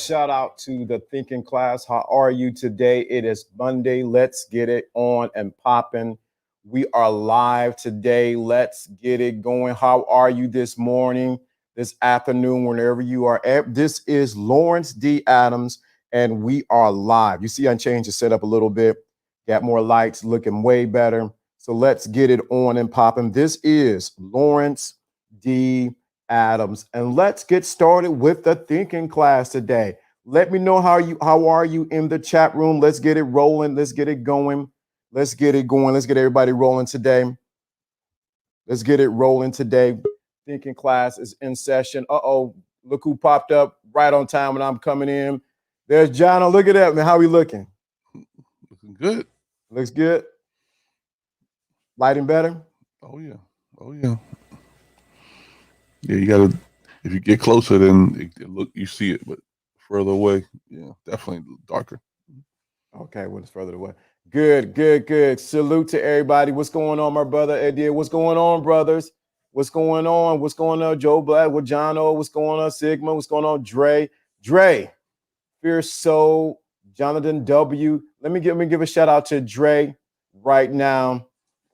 shout out to the thinking class. How are you today? It is Monday. Let's get it on and popping. We are live today. Let's get it going. How are you this morning, this afternoon, whenever you are at? This is Lawrence D. Adams, and we are live. You see, I changed the setup a little bit, got more lights, looking way better. So let's get it on and popping. This is Lawrence D. Adams, and let's get started with the thinking class today. Let me know how are you in the chat room. Let's get it rolling. Let's get it going. Let's get it going. Let's get everybody rolling today. Let's get it rolling today. Thinking class is in session. Look who popped up right on time when I'm coming in. There's John. Look at that, man. How we looking? Looking good. Looks good. Lighting better? Oh yeah. Yeah, you gotta. If you get closer, then you see it, but further away, yeah, definitely darker. Okay, when it's further away. Good. Salute to everybody. What's going on, my brother Eddie? What's going on, brothers? What's going on, Joe Black? What John O? What's going on, Sigma? What's going on, Dre? Fierce Soul, Jonathan W. Let me give a shout out to Dre right now.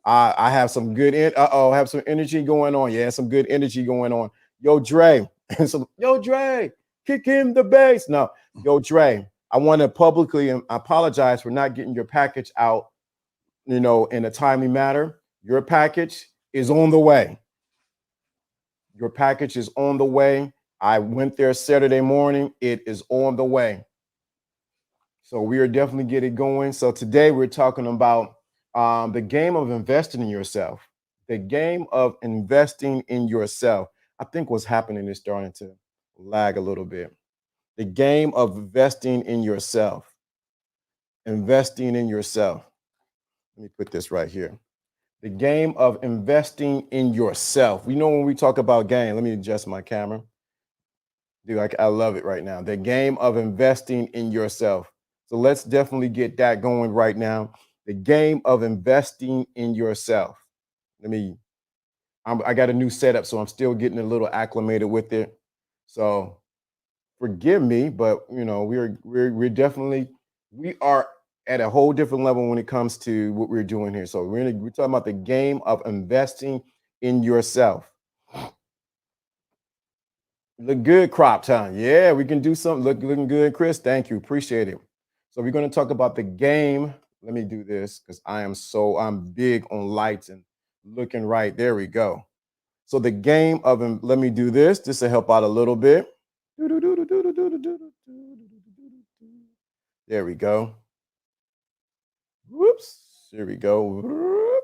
I have some good have some energy going on. Yeah, some good energy going on. Yo, Dre. Dre, kick in the bass. No, yo, Dre. I want to publicly apologize for not getting your package out, in a timely manner. Your package is on the way. Your package is on the way. I went there Saturday morning. It is on the way. So we are definitely getting going. So today we're talking about the game of investing in yourself. The game of investing in yourself. I think what's happening is starting to lag a little bit. The game of investing in yourself. Investing in yourself. Let me put this right here. The game of investing in yourself. When we talk about game, let me adjust my camera. Dude, I love it right now. The game of investing in yourself. So let's definitely get that going right now. The game of investing in yourself. I got a new setup, so I'm still getting a little acclimated with it. So forgive me, but we are at a whole different level when it comes to what we're doing here. So we're talking about the game of investing in yourself. Look good, crop time. Yeah, we can do something. Looking good, Chris. Thank you. Appreciate it. So we're going to talk about the game. Let me do this because I'm big on lights and looking right. There we go. So the game of, let me do this. This will help out a little bit. There we go. Whoops. Here we go.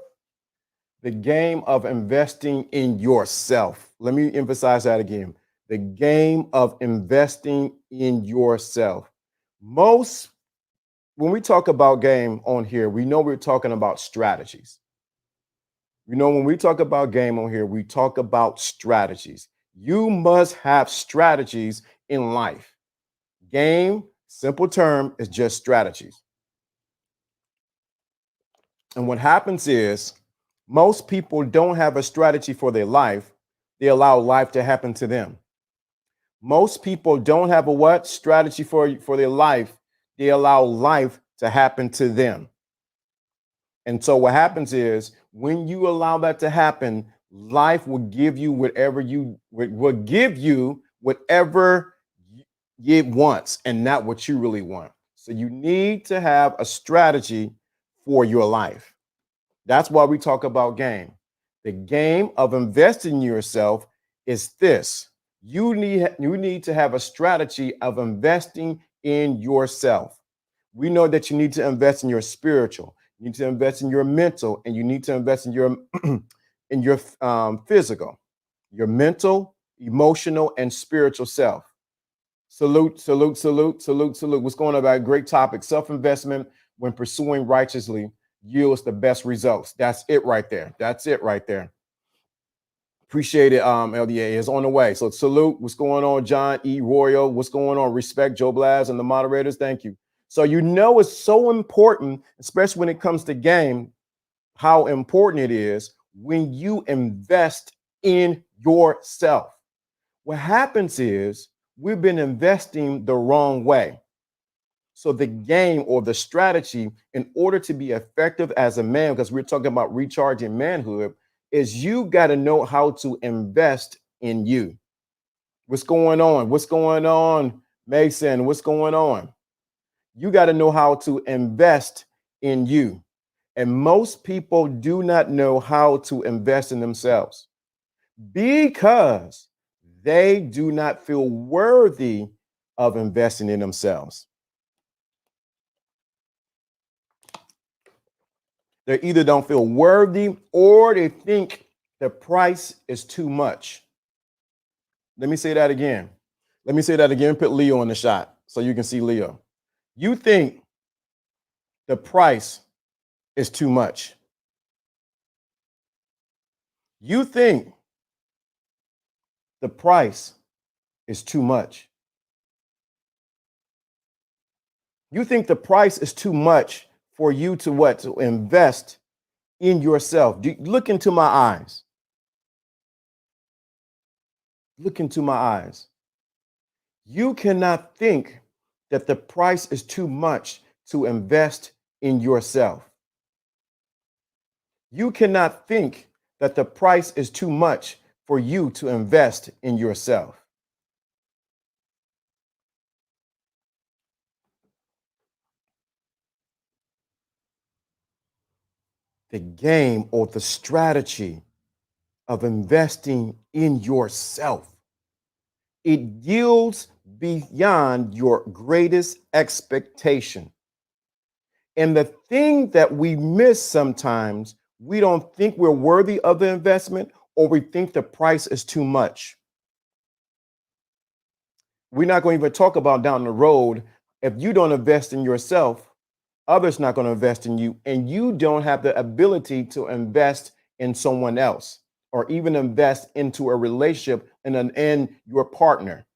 The game of investing in yourself. Let me emphasize that again. The game of investing in yourself. When we talk about game on here, we know we're talking about strategies. When we talk about game on here, we talk about strategies. You must have strategies in life. Game, simple term, is just strategies. And what happens is most people don't have a strategy for their life. They allow life to happen to them. Most people don't have a strategy for their life. They allow life to happen to them. And so what happens is when you allow that to happen, life will give you whatever it wants and not what you really want. So you need to have a strategy for your life. That's why we talk about game. The game of investing in yourself is this. You need to have a strategy of investing in yourself. We know that you need to invest in your spiritual, you need to invest in your mental, and you need to invest in your physical, your mental, emotional, and spiritual self. Salute. What's going on about? Great topic. Self-investment when pursuing righteously yields the best results. That's it right there. Appreciate it. LDA is on the way. So salute. What's going on, John E. Royal? What's going on? Respect, Joe Blaz and the moderators. Thank you. So it's so important, especially when it comes to game, how important it is when you invest in yourself. What happens is we've been investing the wrong way. So the game or the strategy in order to be effective as a man, because we're talking about recharging manhood, is you got to know how to invest in you. What's going on? What's going on, Mason? What's going on? You got to know how to invest in you. And most people do not know how to invest in themselves because they do not feel worthy of investing in themselves. They either don't feel worthy or they think the price is too much. Let me say that again. Let me say that again. Put Leo in the shot so you can see Leo. You think the price is too much. You think the price is too much. You think the price is too much for you to what? To invest in yourself. Look into my eyes. Look into my eyes. You cannot think that the price is too much to invest in yourself. You cannot think that the price is too much for you to invest in yourself. The game or the strategy of investing in yourself, it yields beyond your greatest expectation. And the thing that we miss sometimes, we don't think we're worthy of the investment or we think the price is too much. We're not going to even talk about down the road. If you don't invest in yourself, others not going to invest in you, and you don't have the ability to invest in someone else or even invest into a relationship and your partner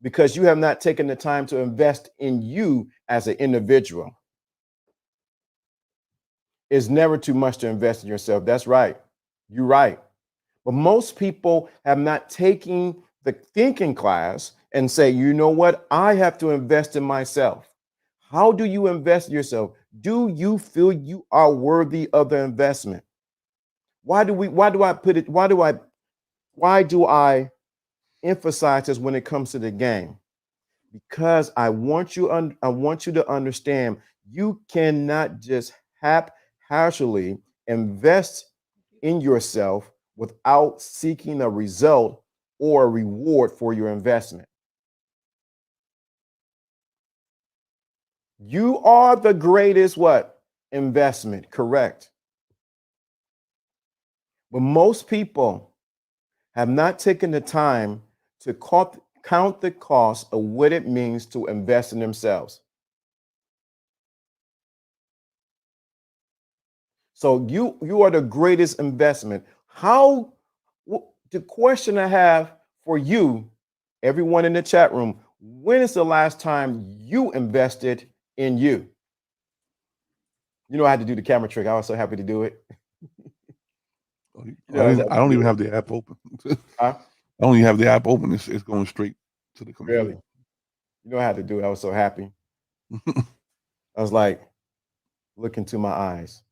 because you have not taken the time to invest in you as an individual. It's never too much to invest in yourself. That's right. You're right. But most people have not taken the thinking class and say, you know what? I have to invest in myself. How do you invest in yourself? Do you feel you are worthy of the investment? Why do I emphasize this when it comes to the game? Because I want you to understand you cannot just haphazardly invest in yourself without seeking a result or a reward for your investment. You are the greatest what? Investment, correct. But most people have not taken the time to count the cost of what it means to invest in themselves. So you are the greatest investment. The question I have for you, everyone in the chat room, when is the last time you invested in you? You know, I had to do the camera trick. I was so happy to do it. I don't even have the app open. Huh? I don't even have the app open. It's going straight to the computer. Really? You know, I had to do it. I was so happy. I was like, look into my eyes.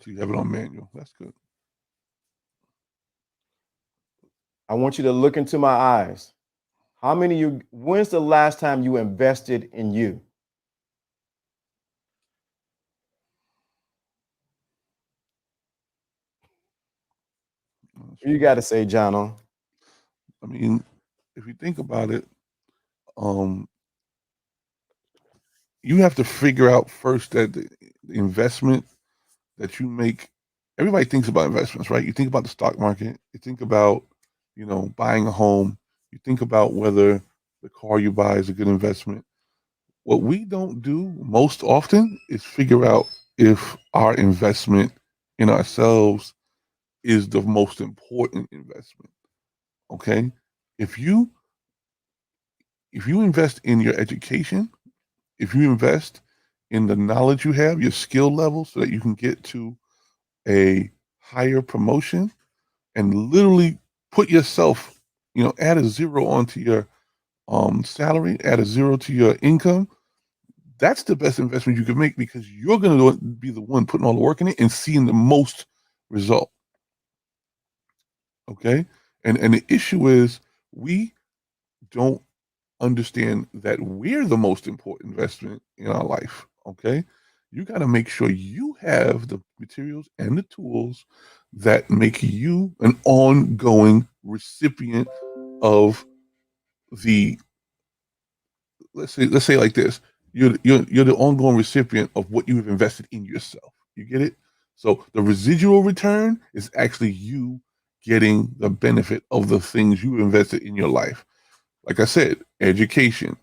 So you have it on manual. That's good. I want you to look into my eyes. When's the last time you invested in you? You got to say, Jono. I mean, if you think about it, you have to figure out first that the investment that you make, everybody thinks about investments, right? You think about the stock market, you think about, buying a home, you think about whether the car you buy is a good investment. What we don't do most often is figure out if our investment in ourselves is the most important investment. Okay? If you invest in your education, if you invest in the knowledge you have, your skill level, so that you can get to a higher promotion and literally put yourself add a zero onto your salary, add a zero to your income. That's the best investment you can make because you're going to be the one putting all the work in it and seeing the most result. Okay. And the issue is we don't understand that we're the most important investment in our life. Okay. You got to make sure you have the materials and the tools that make you an ongoing recipient of the, let's say like this. You're the ongoing recipient of what you've invested in yourself. You get it? So the residual return is actually you getting the benefit of the things you invested in your life. Like I said, education,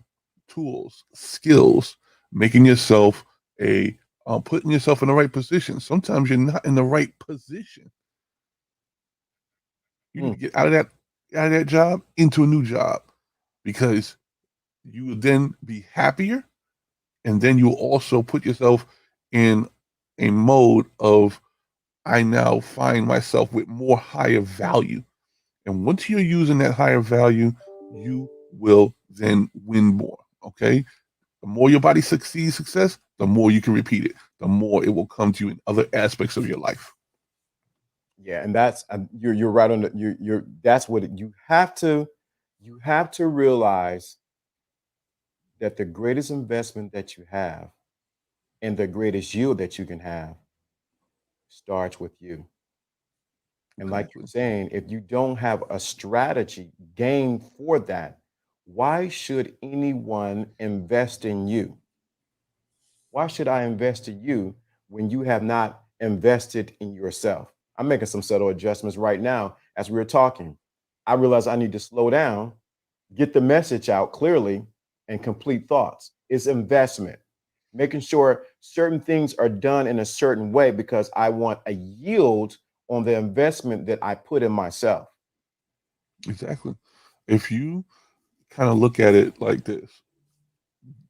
tools, skills, making yourself a putting yourself in the right position. Sometimes you're not in the right position. You need to get out of that job into a new job because you will then be happier, and then you'll also put yourself in a mode of I now find myself with more higher value. And once you're using that higher value, you will then win more. Okay. The more your body succeeds success, the more you can repeat it, the more it will come to you in other aspects of your life. Yeah, and that's you're right on the you're that's what you have to realize that the greatest investment that you have and the greatest yield that you can have starts with you. And like you're Exactly. saying, if you don't have a strategy game for that, why should anyone invest in you? Why should I invest in you when you have not invested in yourself? I'm making some subtle adjustments right now as we're talking. I realize I need to slow down, get the message out clearly, and complete thoughts. It's investment, making sure certain things are done in a certain way because I want a yield on the investment that I put in myself. Exactly. If you kind of look at it like this,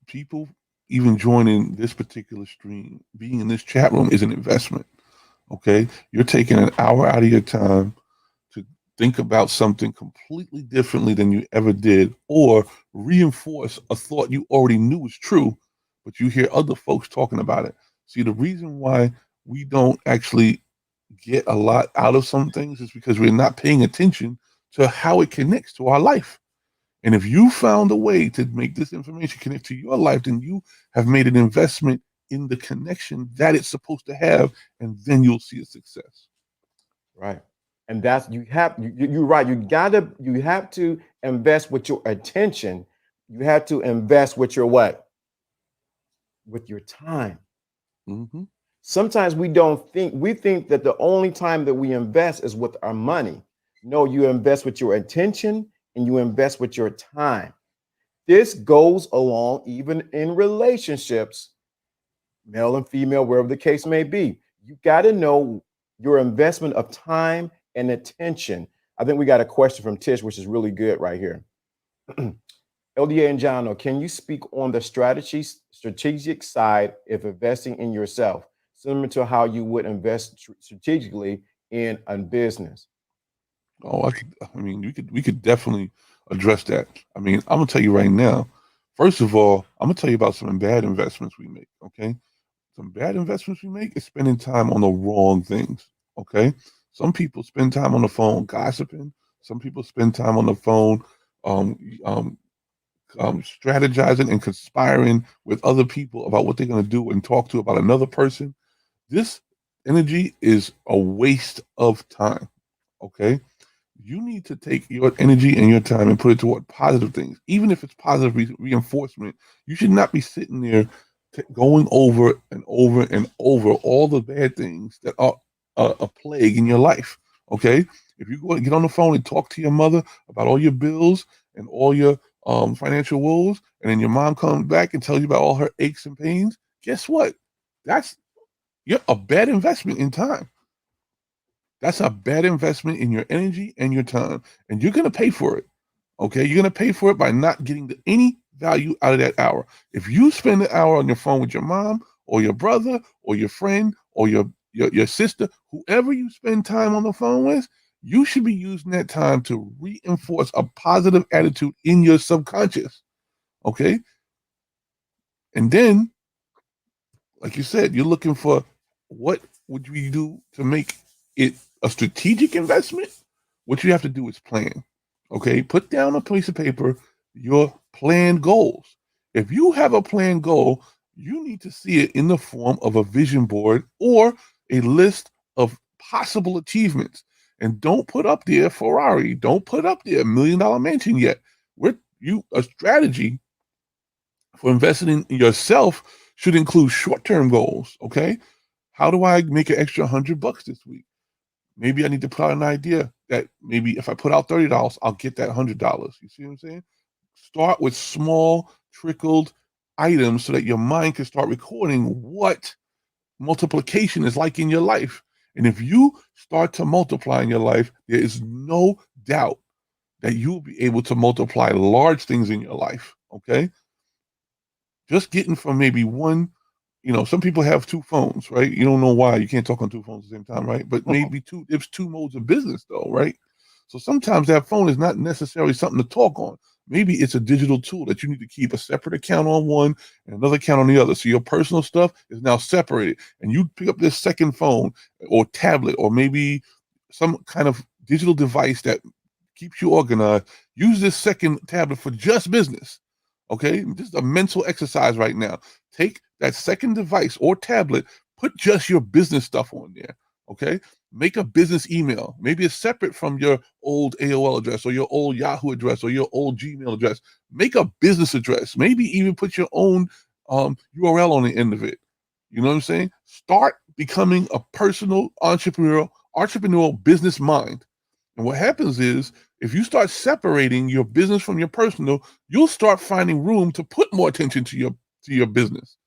people even joining this particular stream, being in this chat room is an investment. Okay. You're taking an hour out of your time to think about something completely differently than you ever did, or reinforce a thought you already knew was true, but you hear other folks talking about it. See, the reason why we don't actually get a lot out of some things is because we're not paying attention to how it connects to our life. And if you found a way to make this information connect to your life, then you have made an investment in the connection that it's supposed to have, and then you'll see a success. Right. And that's you're right. You have to invest with your attention. You have to invest with your what? With your time. Hmm. Sometimes we think that the only time that we invest is with our money. No, you invest with your attention and you invest with your time. This goes along even in relationships, male and female, wherever the case may be. You got to know your investment of time and attention. I think we got a question from Tish, which is really good right here. LDA and John, can you speak on the strategic side of investing in yourself, similar to how you would invest strategically in a business? Oh, I mean, we could definitely address that. I mean, I'm gonna tell you right now. First of all, I'm gonna tell you about some bad investments we make. Okay, some bad investments we make is spending time on the wrong things. Okay, some people spend time on the phone gossiping. Some people spend time on the phone, um, um, strategizing and conspiring with other people about what they're gonna do and talk to about another person. This energy is a waste of time. Okay, you need to take your energy and your time and put it toward positive things, even if it's positive reinforcement. You should not be sitting there going over and over and over all the bad things that are a plague in your life. Okay, if you go and get on the phone and talk to your mother about all your bills and all your financial woes, and then your mom comes back and tells you about all her aches and pains, guess what? That's You're a bad investment in time. That's a bad investment in your energy and your time, and you're going to pay for it. Okay, you're going to pay for it by not getting any value out of that hour. If you spend an hour on your phone with your mom or your brother or your friend or your sister, whoever you spend time on the phone with, you should be using that time to reinforce a positive attitude in your subconscious. Okay. And then, like you said, you're looking for what would we do to make it a strategic investment? What you have to do is plan. Okay. Put down a piece of paper your planned goals. If you have a planned goal, you need to see it in the form of a vision board or a list of possible achievements. And don't put up there Ferrari. Don't put up there $1 million mansion yet. We're you a strategy for investing in yourself should include short-term goals. Okay. How do I make an extra $100 this week? Maybe I need to put out an idea that maybe if I put out $30, I'll get that $100. You see what I'm saying? Start with small trickled items so that your mind can start recording what multiplication is like in your life. And if you start to multiply in your life, there is no doubt that you'll be able to multiply large things in your life. Okay. Just getting from maybe one, some people have two phones, right? You don't know why you can't talk on two phones at the same time, right? But maybe it's two modes of business though, right? So sometimes that phone is not necessarily something to talk on. Maybe it's a digital tool that you need to keep a separate account on one and another account on the other. So your personal stuff is now separated. And you pick up this second phone or tablet or maybe some kind of digital device that keeps you organized. Use this second tablet for just business. Okay, this is a mental exercise right now. Take that second device or tablet, put just your business stuff on there. Okay, make a business email. Maybe it's separate from your old AOL address or your old Yahoo address or your old Gmail address. Make a business address. Maybe even put your own URL on the end of it. You know what I'm saying? Start becoming a personal entrepreneurial business mind. And what happens is, if you start separating your business from your personal, you'll start finding room to put more attention to your business.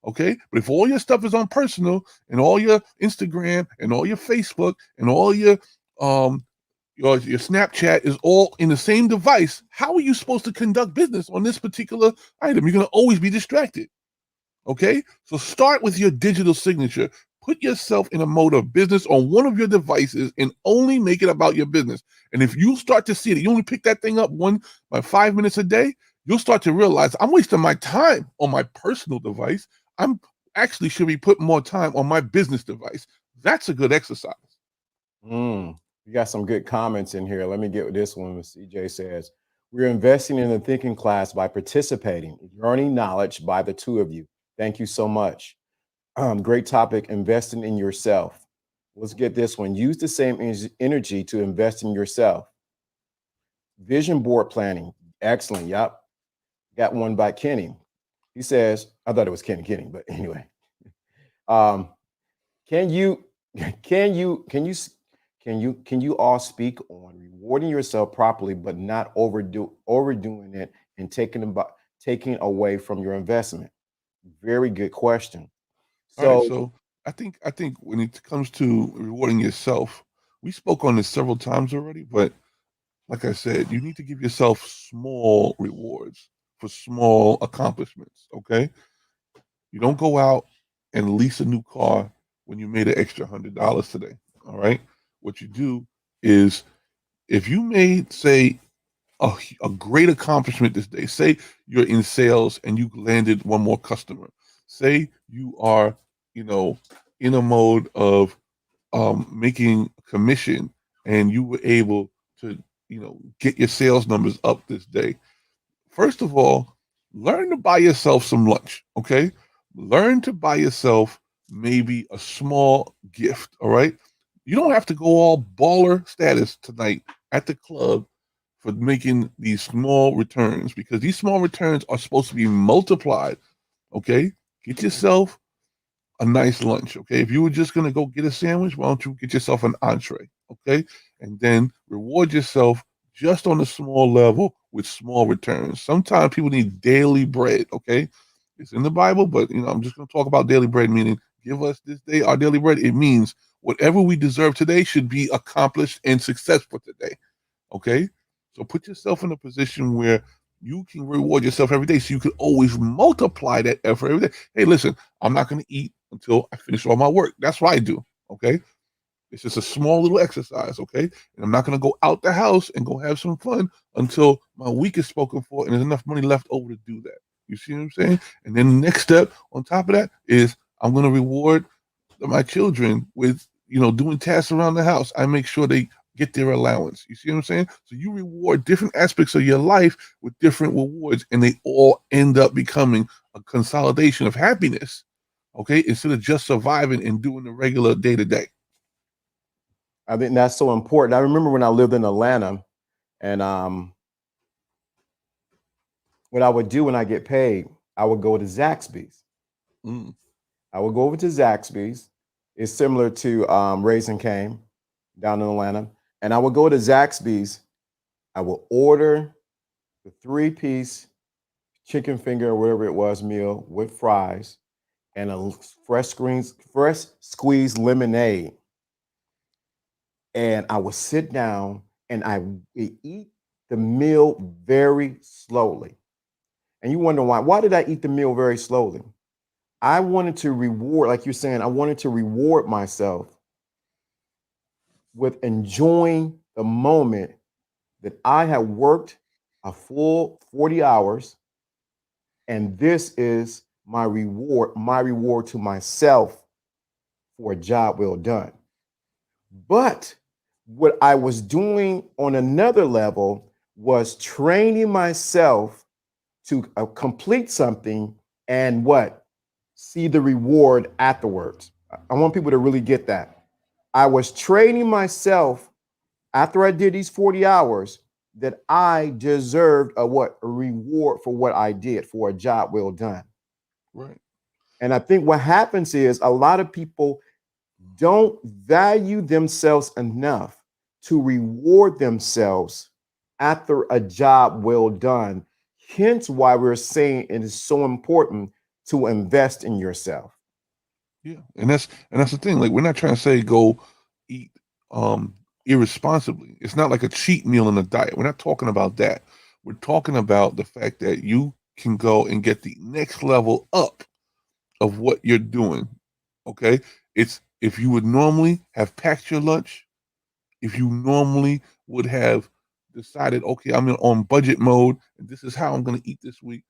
Okay. But if all your stuff is on personal and all your Instagram and all your Facebook and all your Snapchat is all in the same device, how are you supposed to conduct business on this particular item? You're going to always be distracted. Okay. So start with your digital signature. Put yourself in a mode of business on one of your devices and only make it about your business. And if you start to see it, you only pick that thing up by 5 minutes a day, you'll start to realize I'm wasting my time on my personal device. I'm actually should be putting more time on my business device. That's a good exercise. You got some good comments in here. Let me get with this one. CJ says, we're investing in the thinking class by participating, learning knowledge by the two of you. Thank you so much. Great topic, investing in yourself. Let's get this one. Use the same energy to invest in yourself. Vision board planning. Excellent. Yep. Got one by Kenny. He says, I thought it was Kenny, but anyway. Can you all speak on rewarding yourself properly, but not overdoing it and taking away from your investment? Very good question. All right, so I think when it comes to rewarding yourself, we spoke on this several times already, but like I said, you need to give yourself small rewards for small accomplishments. Okay, you don't go out and lease a new car when you made an extra $100 today. All right, what you do is if you made, say, a great accomplishment this day, say you're in sales and you landed one more customer, say you are in a mode of making commission and you were able to get your sales numbers up this day. First of all, learn to buy yourself some lunch. Okay, learn to buy yourself maybe a small gift. All right, you don't have to go all baller status tonight at the club for making these small returns, because these small returns are supposed to be multiplied. Okay, get yourself a nice lunch. Okay, if you were just going to go get a sandwich, why don't you get yourself an entree? Okay, and then reward yourself just on a small level with small returns. Sometimes people need daily bread. Okay, it's in the Bible, but I'm just going to talk about daily bread, meaning give us this day our daily bread. It means whatever we deserve today should be accomplished and successful today. Okay, so put yourself in a position where you can reward yourself every day, so you can always multiply that effort every day. Hey, listen, I'm not going to eat until I finish all my work. That's what I do. Okay, It's just a small little exercise, okay? And I'm not going to go out the house and go have some fun until my week is spoken for and there's enough money left over to do that. You see what I'm saying? And then the next step on top of that is I'm going to reward my children with, doing tasks around the house. I make sure they get their allowance. You see what I'm saying? So you reward different aspects of your life with different rewards, and they all end up becoming a consolidation of happiness, okay? Instead of just surviving and doing the regular day to day. I think that's so important. I remember when I lived in Atlanta, and what I would do when I get paid, I would go to Zaxby's. Mm. I would go over to Zaxby's. It's similar to Raising Cane down in Atlanta. And I would go to Zaxby's. I would order the 3-piece chicken finger or whatever it was meal with fries and a fresh squeezed lemonade. And I would sit down and I would eat the meal very slowly. And you wonder why. Why did I eat the meal very slowly? I wanted to reward, like you're saying, I wanted to reward myself with enjoying the moment that I had worked a full 40 hours. And this is my reward to myself for a job well done. But what I was doing on another level was training myself to complete something and what? See the reward afterwards. I want people to really get that. I was training myself after I did these 40 hours that I deserved a what? A reward for what I did for a job well done. Right. And I think what happens is a lot of people don't value themselves enough to reward themselves after a job well done. Hence why we're saying it is so important to invest in yourself. Yeah. And that's the thing. Like, we're not trying to say go eat irresponsibly. It's not like a cheat meal in a diet. We're not talking about that. We're talking about the fact that you can go and get the next level up of what you're doing. Okay. It's if you would normally have packed your lunch, if you normally would have decided, okay, I'm on budget mode and this is how I'm going to eat this week.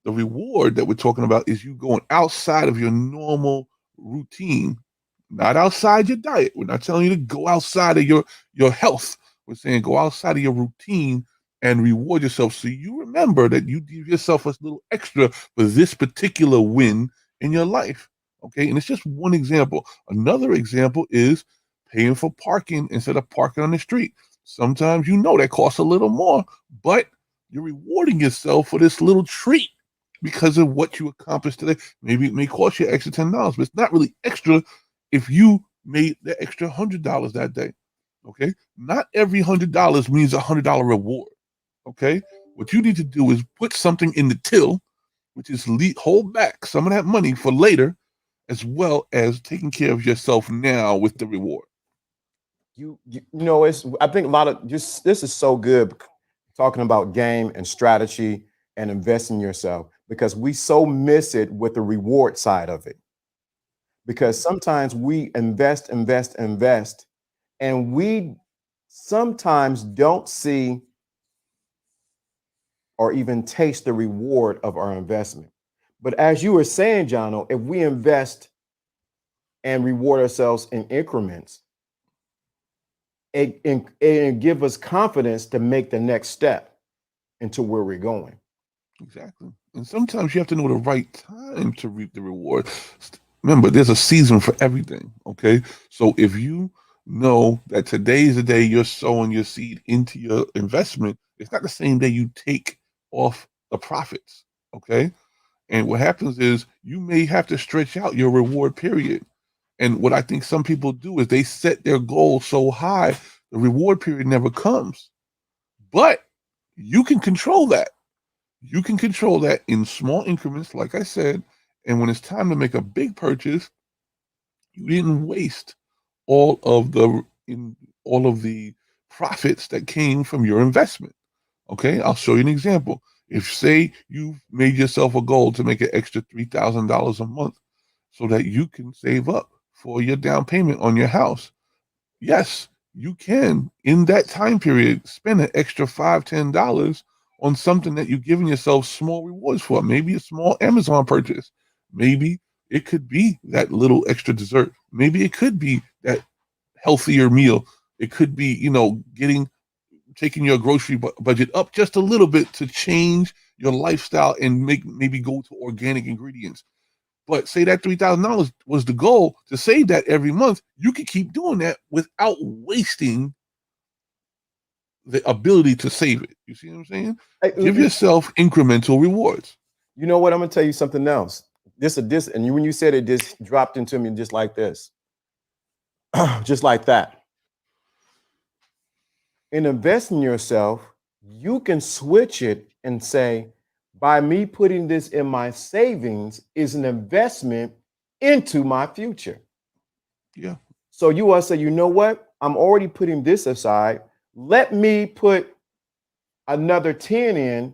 The reward that we're talking about is you going outside of your normal routine, not outside your diet. We're not telling you to go outside of your health. We're saying go outside of your routine and reward yourself so you remember that you give yourself a little extra for this particular win in your life. Okay. And it's just one example. Another example is paying for parking instead of parking on the street. Sometimes that costs a little more, but you're rewarding yourself for this little treat because of what you accomplished today. Maybe it may cost you extra $10, but it's not really extra if you made the extra $100 that day. Okay. Not every $100 means $100 reward. Okay. What you need to do is put something in the till, which is hold back some of that money for later, as well as taking care of yourself now with the reward. It's I think a lot of just this is so good talking about game and strategy and invest in yourself because we so miss it with the reward side of it. Because sometimes we invest, and we sometimes don't see or even taste the reward of our investment. But as you were saying, Jono, if we invest and reward ourselves in increments, it give us confidence to make the next step into where we're going. Exactly. And sometimes you have to know the right time to reap the reward. Remember, there's a season for everything. Okay. So if you know that today is the day you're sowing your seed into your investment, it's not the same day you take off the profits. Okay. And what happens is you may have to stretch out your reward period. And what I think some people do is they set their goal so high, the reward period never comes. But you can control that. You can control that in small increments, like I said. And when it's time to make a big purchase, you didn't waste all of the profits that came from your investment. Okay, I'll show you an example. If say you've made yourself a goal to make an extra $3,000 a month so that you can save up for your down payment on your house. yes, you can in that time period spend an extra $5, $10 on something that you're giving yourself small rewards for. Maybe a small Amazon purchase. Maybe it could be that little extra dessert. Maybe it could be that healthier meal. It could be, taking your grocery budget up just a little bit to change your lifestyle and maybe go to organic ingredients. But say that $3,000 was the goal to save that every month, you could keep doing that without wasting the ability to save it. You see what I'm saying? Give yourself incremental rewards. You know what? I'm gonna tell you something else. When you said it, just dropped into me just like this, just like that. In investing in yourself, you can switch it and say, by me putting this in my savings is an investment into my future. Yeah. So you want to say, you know what? I'm already putting this aside. Let me put another 10 in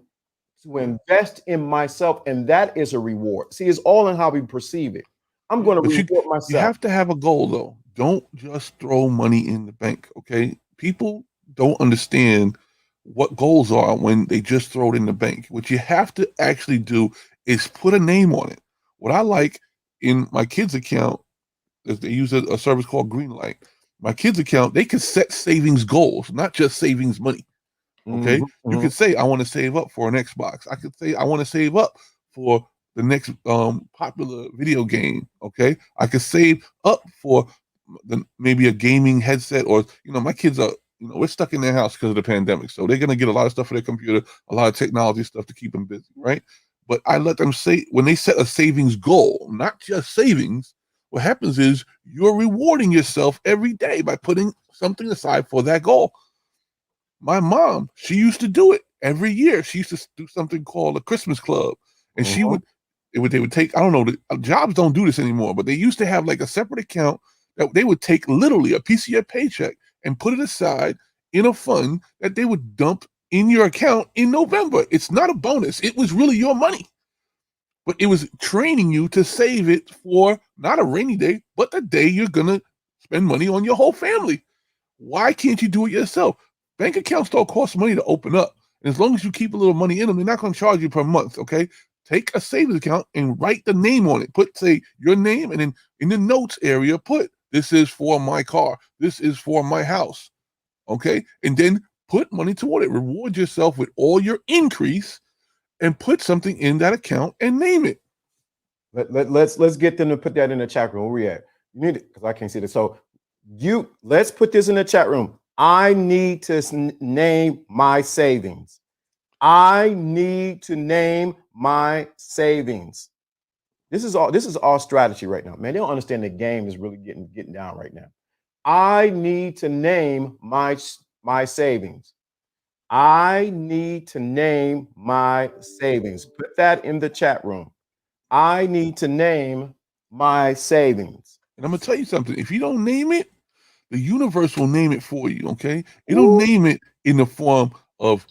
to invest in myself. And that is a reward. See, it's all in how we perceive it. I'm going to reward myself. You have to have a goal, though. Don't just throw money in the bank, okay? People don't understand what goals are when they just throw it in the bank. What you have to actually do is put a name on it. What I like in my kids' account is they use a service called Greenlight. My kids' account, they can set savings goals, not just savings money. Okay. Mm-hmm. You could say, I want to save up for an Xbox. I could say, I want to save up for the next popular video game. Okay. I could save up for maybe a gaming headset, or, my kids are, we're stuck in their house because of the pandemic. So they're going to get a lot of stuff for their computer, a lot of technology stuff to keep them busy. Right. But I let them say, when they set a savings goal, not just savings, what happens is you're rewarding yourself every day by putting something aside for that goal. My mom, she used to do it every year. She used to do something called a Christmas club. And they would take, I don't know, jobs don't do this anymore, but they used to have like a separate account that they would take literally a piece of your paycheck and put it aside in a fund that they would dump in your account in November. It's not a bonus. It was really your money. But it was training you to save it for not a rainy day, but the day you're going to spend money on your whole family. Why can't you do it yourself? Bank accounts don't cost money to open up. And as long as you keep a little money in them, they're not going to charge you per month, okay? Take a savings account and write the name on it. Put, say, your name, and then in the notes area, put, this is for my car. This is for my house, okay? And then put money toward it. Reward yourself with all your increase and put something in that account and name it. Let's get them to put that in the chat room. Where we at? You need it because I can't see this. So let's put this in the chat room. I need to name my savings. I need to name my savings. This is all strategy right now. Man, they don't understand the game is really getting down right now. I need to name my savings. I need to name my savings. Put that in the chat room. I need to name my savings. And I'm going to tell you something. If you don't name it, the universe will name it for you, okay? It'll name it in the form of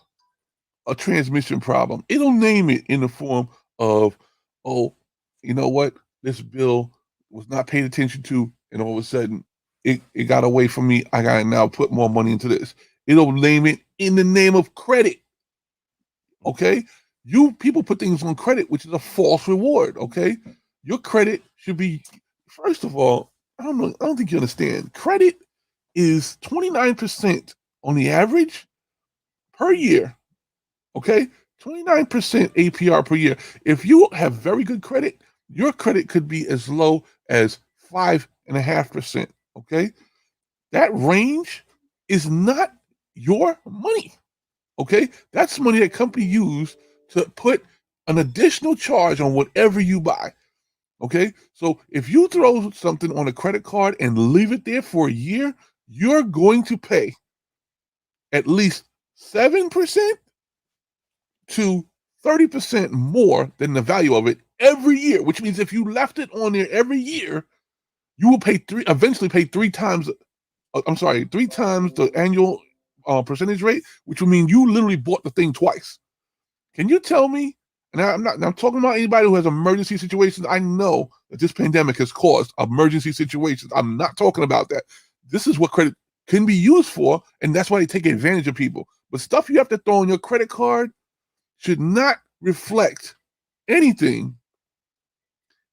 a transmission problem. It'll name it in the form of, oh, you know what? This bill was not paid attention to, and all of a sudden it got away from me. I got to now put more money into this. It'll name it in the name of credit, okay? People put things on credit, which is a false reward, okay? Your credit should be, first of all, I don't think you understand. Credit is 29% on the average per year. Okay? 29% APR per year. If you have very good credit, your credit could be as low as 5.5%. Okay? That range is not your money. Okay? That's money that company use to put an additional charge on whatever you buy. Okay, so if you throw something on a credit card and leave it there for a year, you're going to pay at least 7% to 30% more than the value of it every year, which means if you left it on there every year, you will eventually pay three times the annual percentage rate, which will mean you literally bought the thing twice. Can you tell me? And I'm talking about anybody who has emergency situations. I know that this pandemic has caused emergency situations. I'm not talking about that. This is what credit can be used for, and that's why they take advantage of people. But stuff you have to throw on your credit card should not reflect anything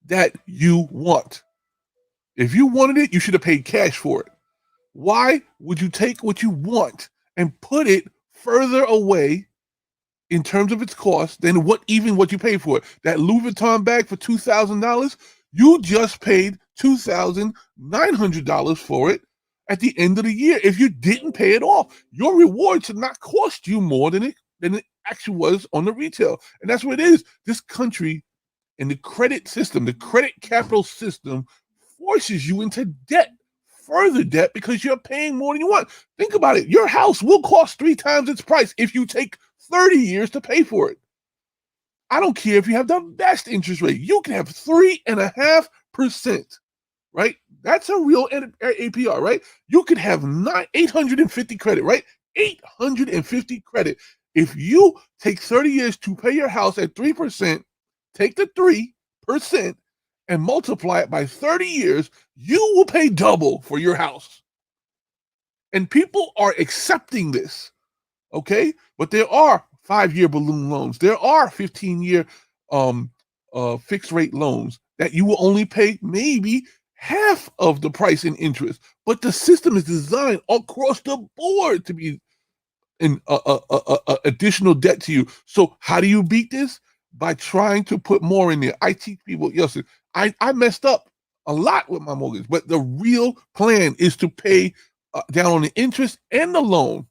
that you want. If you wanted it, you should have paid cash for it. Why would you take what you want and put it further away in terms of its cost than what you pay for it? That Louis Vuitton bag for $2,000, you just paid $2,900 for it at the end of the year. If you didn't pay it off, your reward should not cost you more than it actually was on the retail. And that's what it is. This country and the credit system, the credit capital system, forces you into debt, further debt, because you're paying more than you want. Think about it. Your house will cost 3 times its price if you take 30 years to pay for it. I don't care if you have the best interest rate. You can have 3.5%, right? That's a real APR, right? You could have 850 credit, right? 850 credit. If you take 30 years to pay your house at 3%, take the 3% and multiply it by 30 years, you will pay double for your house. And people are accepting this, okay? But there are 5-year balloon loans. There are 15-year fixed rate loans that you will only pay maybe half of the price in interest. But the system is designed across the board to be an additional debt to you. So how do you beat this? By trying to put more in there. I teach people, yes, I messed up a lot with my mortgage, but the real plan is to pay down on the interest and the loan.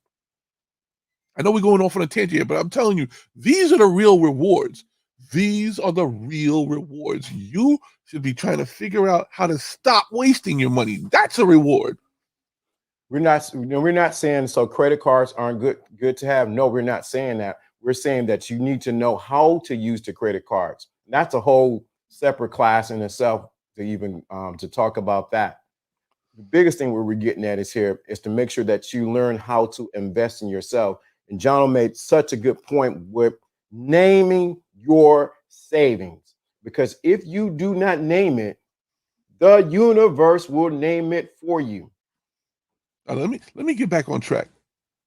I know we're going off on a tangent here, but I'm telling you, these are the real rewards. These are the real rewards. You should be trying to figure out how to stop wasting your money. That's a reward. We're not saying so credit cards aren't good to have. No, we're not saying that. We're saying that you need to know how to use the credit cards. That's a whole separate class in itself to even to talk about that. The biggest thing we're getting at is to make sure that you learn how to invest in yourself. And John made such a good point with naming your savings, because if you do not name it, the universe will name it for you. Now, let me get back on track.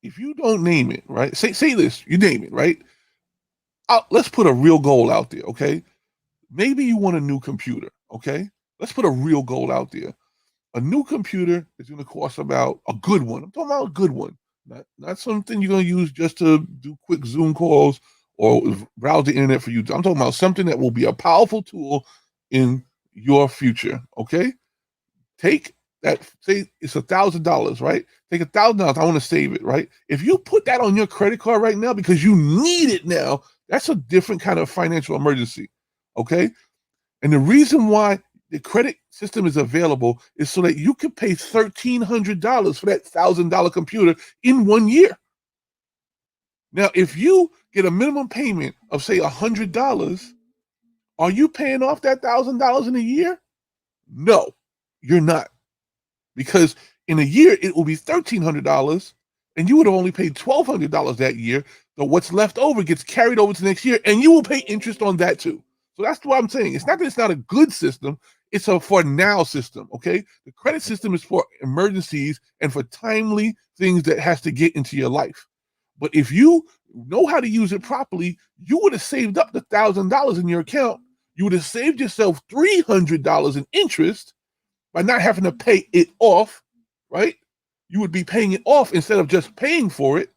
If you don't name it, right? Say this, you name it, right? Let's put a real goal out there, okay? Maybe you want a new computer, okay? Let's put a real goal out there. A new computer is going to cost about a good one. I'm talking about a good one, not something you're going to use just to do quick Zoom calls or browse the internet for you. I'm talking about something that will be a powerful tool in your future, okay? Take that, say it's $1,000, right? Take $1,000. I want to save it, right? If you put that on your credit card right now because you need it now, that's a different kind of financial emergency, okay? And the reason why the credit system is available is so that you can pay $1,300 for that $1,000 computer in 1 year. Now, if you get a minimum payment of say $100, are you paying off that $1,000 in a year? No, you're not. Because in a year, it will be $1,300, and you would have only paid $1,200 that year. So what's left over gets carried over to next year, and you will pay interest on that too. So that's what I'm saying. It's not that it's not a good system. It's a for now system, okay? The credit system is for emergencies and for timely things that has to get into your life. But if you know how to use it properly, you would have saved up the $1,000 in your account. You would have saved yourself $300 in interest by not having to pay it off, right? You would be paying it off instead of just paying for it.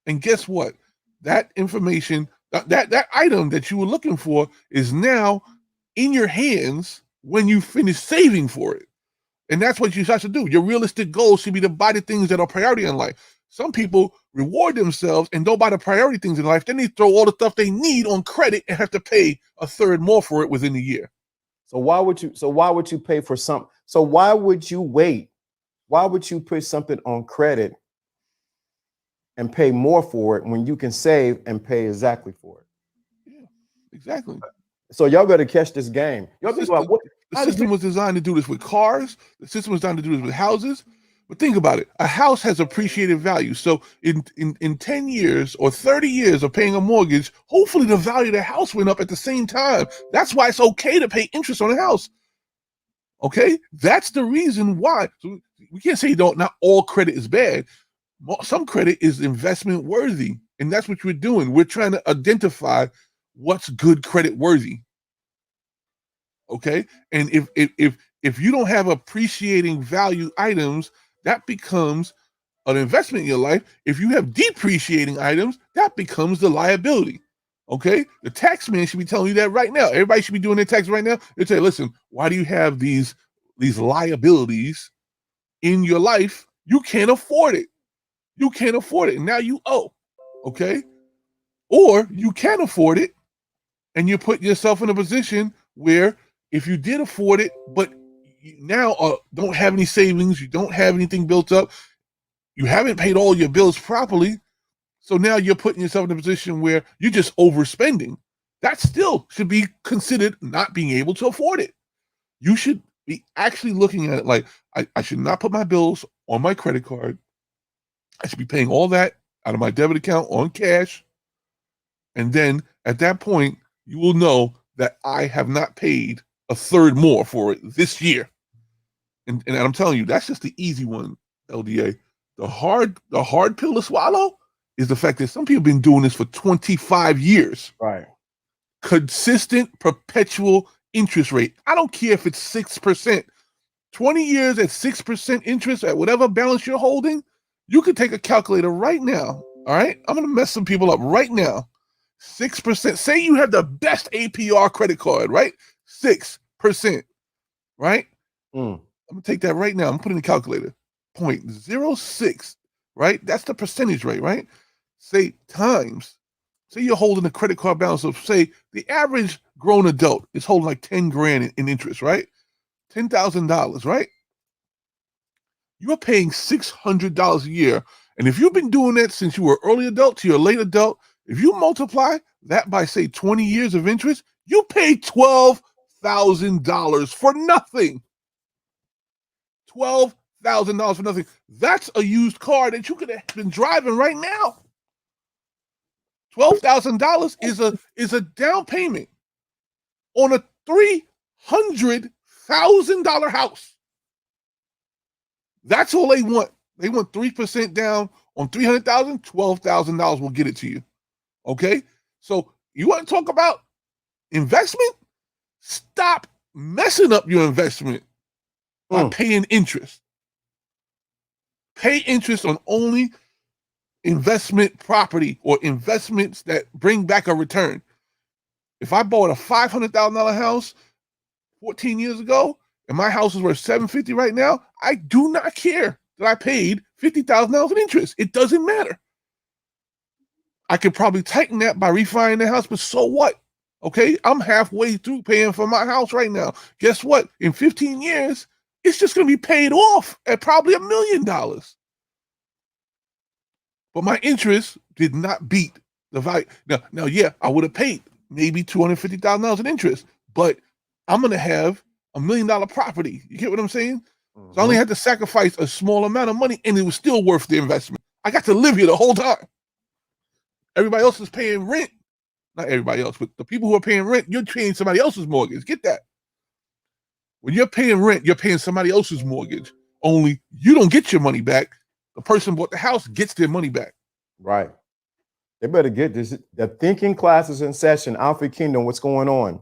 And guess what? That information, that item that you were looking for is now in your hands when you finish saving for it. And that's what you have to do. Your realistic goal should be to buy the things that are priority in life. Some people reward themselves and don't buy the priority things in life. Then they throw all the stuff they need on credit and have to pay a third more for it within a year. So why would you pay for something? So why would you wait? Why would you put something on credit and pay more for it when you can save and pay exactly for it? Yeah, exactly. So y'all better catch this game. Y'all think about what the system was designed to do this with cars. The system was designed to do this with houses. But think about it. A house has appreciated value. So in 10 years or 30 years of paying a mortgage, hopefully the value of the house went up at the same time. That's why it's okay to pay interest on a house. Okay, that's the reason why. So we can't say not all credit is bad. Some credit is investment worthy, and that's what we're doing. We're trying to identify what's good credit worthy. Okay, and if you don't have appreciating value items, that becomes an investment in your life. If you have depreciating items, that becomes the liability. Okay, the tax man should be telling you that right now. Everybody should be doing their tax right now. They say, listen, why do you have these liabilities in your life? You can't afford it. You can't afford it, and now you owe. Okay, or you can afford it, and you put yourself in a position where if you did afford it, but you now don't have any savings, you don't have anything built up, you haven't paid all your bills properly, so now you're putting yourself in a position where you're just overspending. That still should be considered not being able to afford it. You should be actually looking at it like, I should not put my bills on my credit card. I should be paying all that out of my debit account on cash. And then at that point, you will know that I have not paid a third more for it this year. And I'm telling you, that's just the easy one, LDA. The hard pill to swallow is the fact that some people have been doing this for 25 years. Right. Consistent, perpetual interest rate. I don't care if it's 6%. 20 years at 6% interest at whatever balance you're holding, you could take a calculator right now. All right. I'm going to mess some people up right now. 6%. Say you have the best APR credit card, right? 6%, right? I'm going to take that right now. I'm putting in the calculator. 0.06, right? That's the percentage rate, right? Say times. Say you're holding a credit card balance of, say, the average grown adult is holding like 10 grand in interest, right? $10,000, right? You're paying $600 a year. And if you've been doing that since you were early adult to your late adult, if you multiply that by, say, 20 years of interest, you pay $12,000 for nothing. $12,000 for nothing. That's a used car that you could have been driving right now. $12,000 is a down payment on a $300,000 house. That's all they want. They want 3% down on $300,000. $12,000 will get it to you. Okay, so you want to talk about investment? Stop messing up your investment by paying interest. Pay interest on only investment property or investments that bring back a return. If I bought a $500,000 house 14 years ago and my house is worth $750,000 right now, I do not care that I paid $50,000 in interest. It doesn't matter. I could probably tighten that by refining the house, but so what? Okay, I'm halfway through paying for my house right now. Guess what? In 15 years, it's just going to be paid off at probably $1 million. But my interest did not beat the value. Now, yeah, I would have paid maybe $250,000 in interest, but I'm going to have $1 million property. You get what I'm saying? So I only had to sacrifice a small amount of money, and it was still worth the investment. I got to live here the whole time. Everybody else is paying rent. Not everybody else, but the people who are paying rent, you're paying somebody else's mortgage. Get that? When you're paying rent, you're paying somebody else's mortgage. Only you don't get your money back. The person who bought the house gets their money back. Right. They better get this. The thinking class is in session. Alfred Kingdom, what's going on?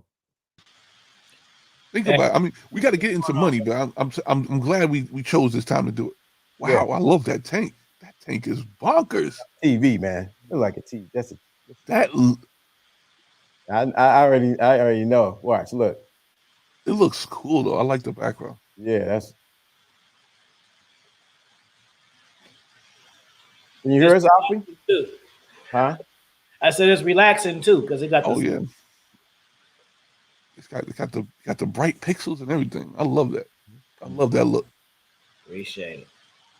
Think about it. I mean, we got to get into money, but I'm glad we chose this time to do it. Wow, yeah. I love that tank. That tank is bonkers. TV, man. It's like a TV. I already know. Watch, look. It looks cool though. I like the background. Yeah, that's. Can you hear us, Alfie? Huh? I said it's relaxing too because it got. Oh yeah. It's got the bright pixels and everything. I love that. I love that look. Appreciate it.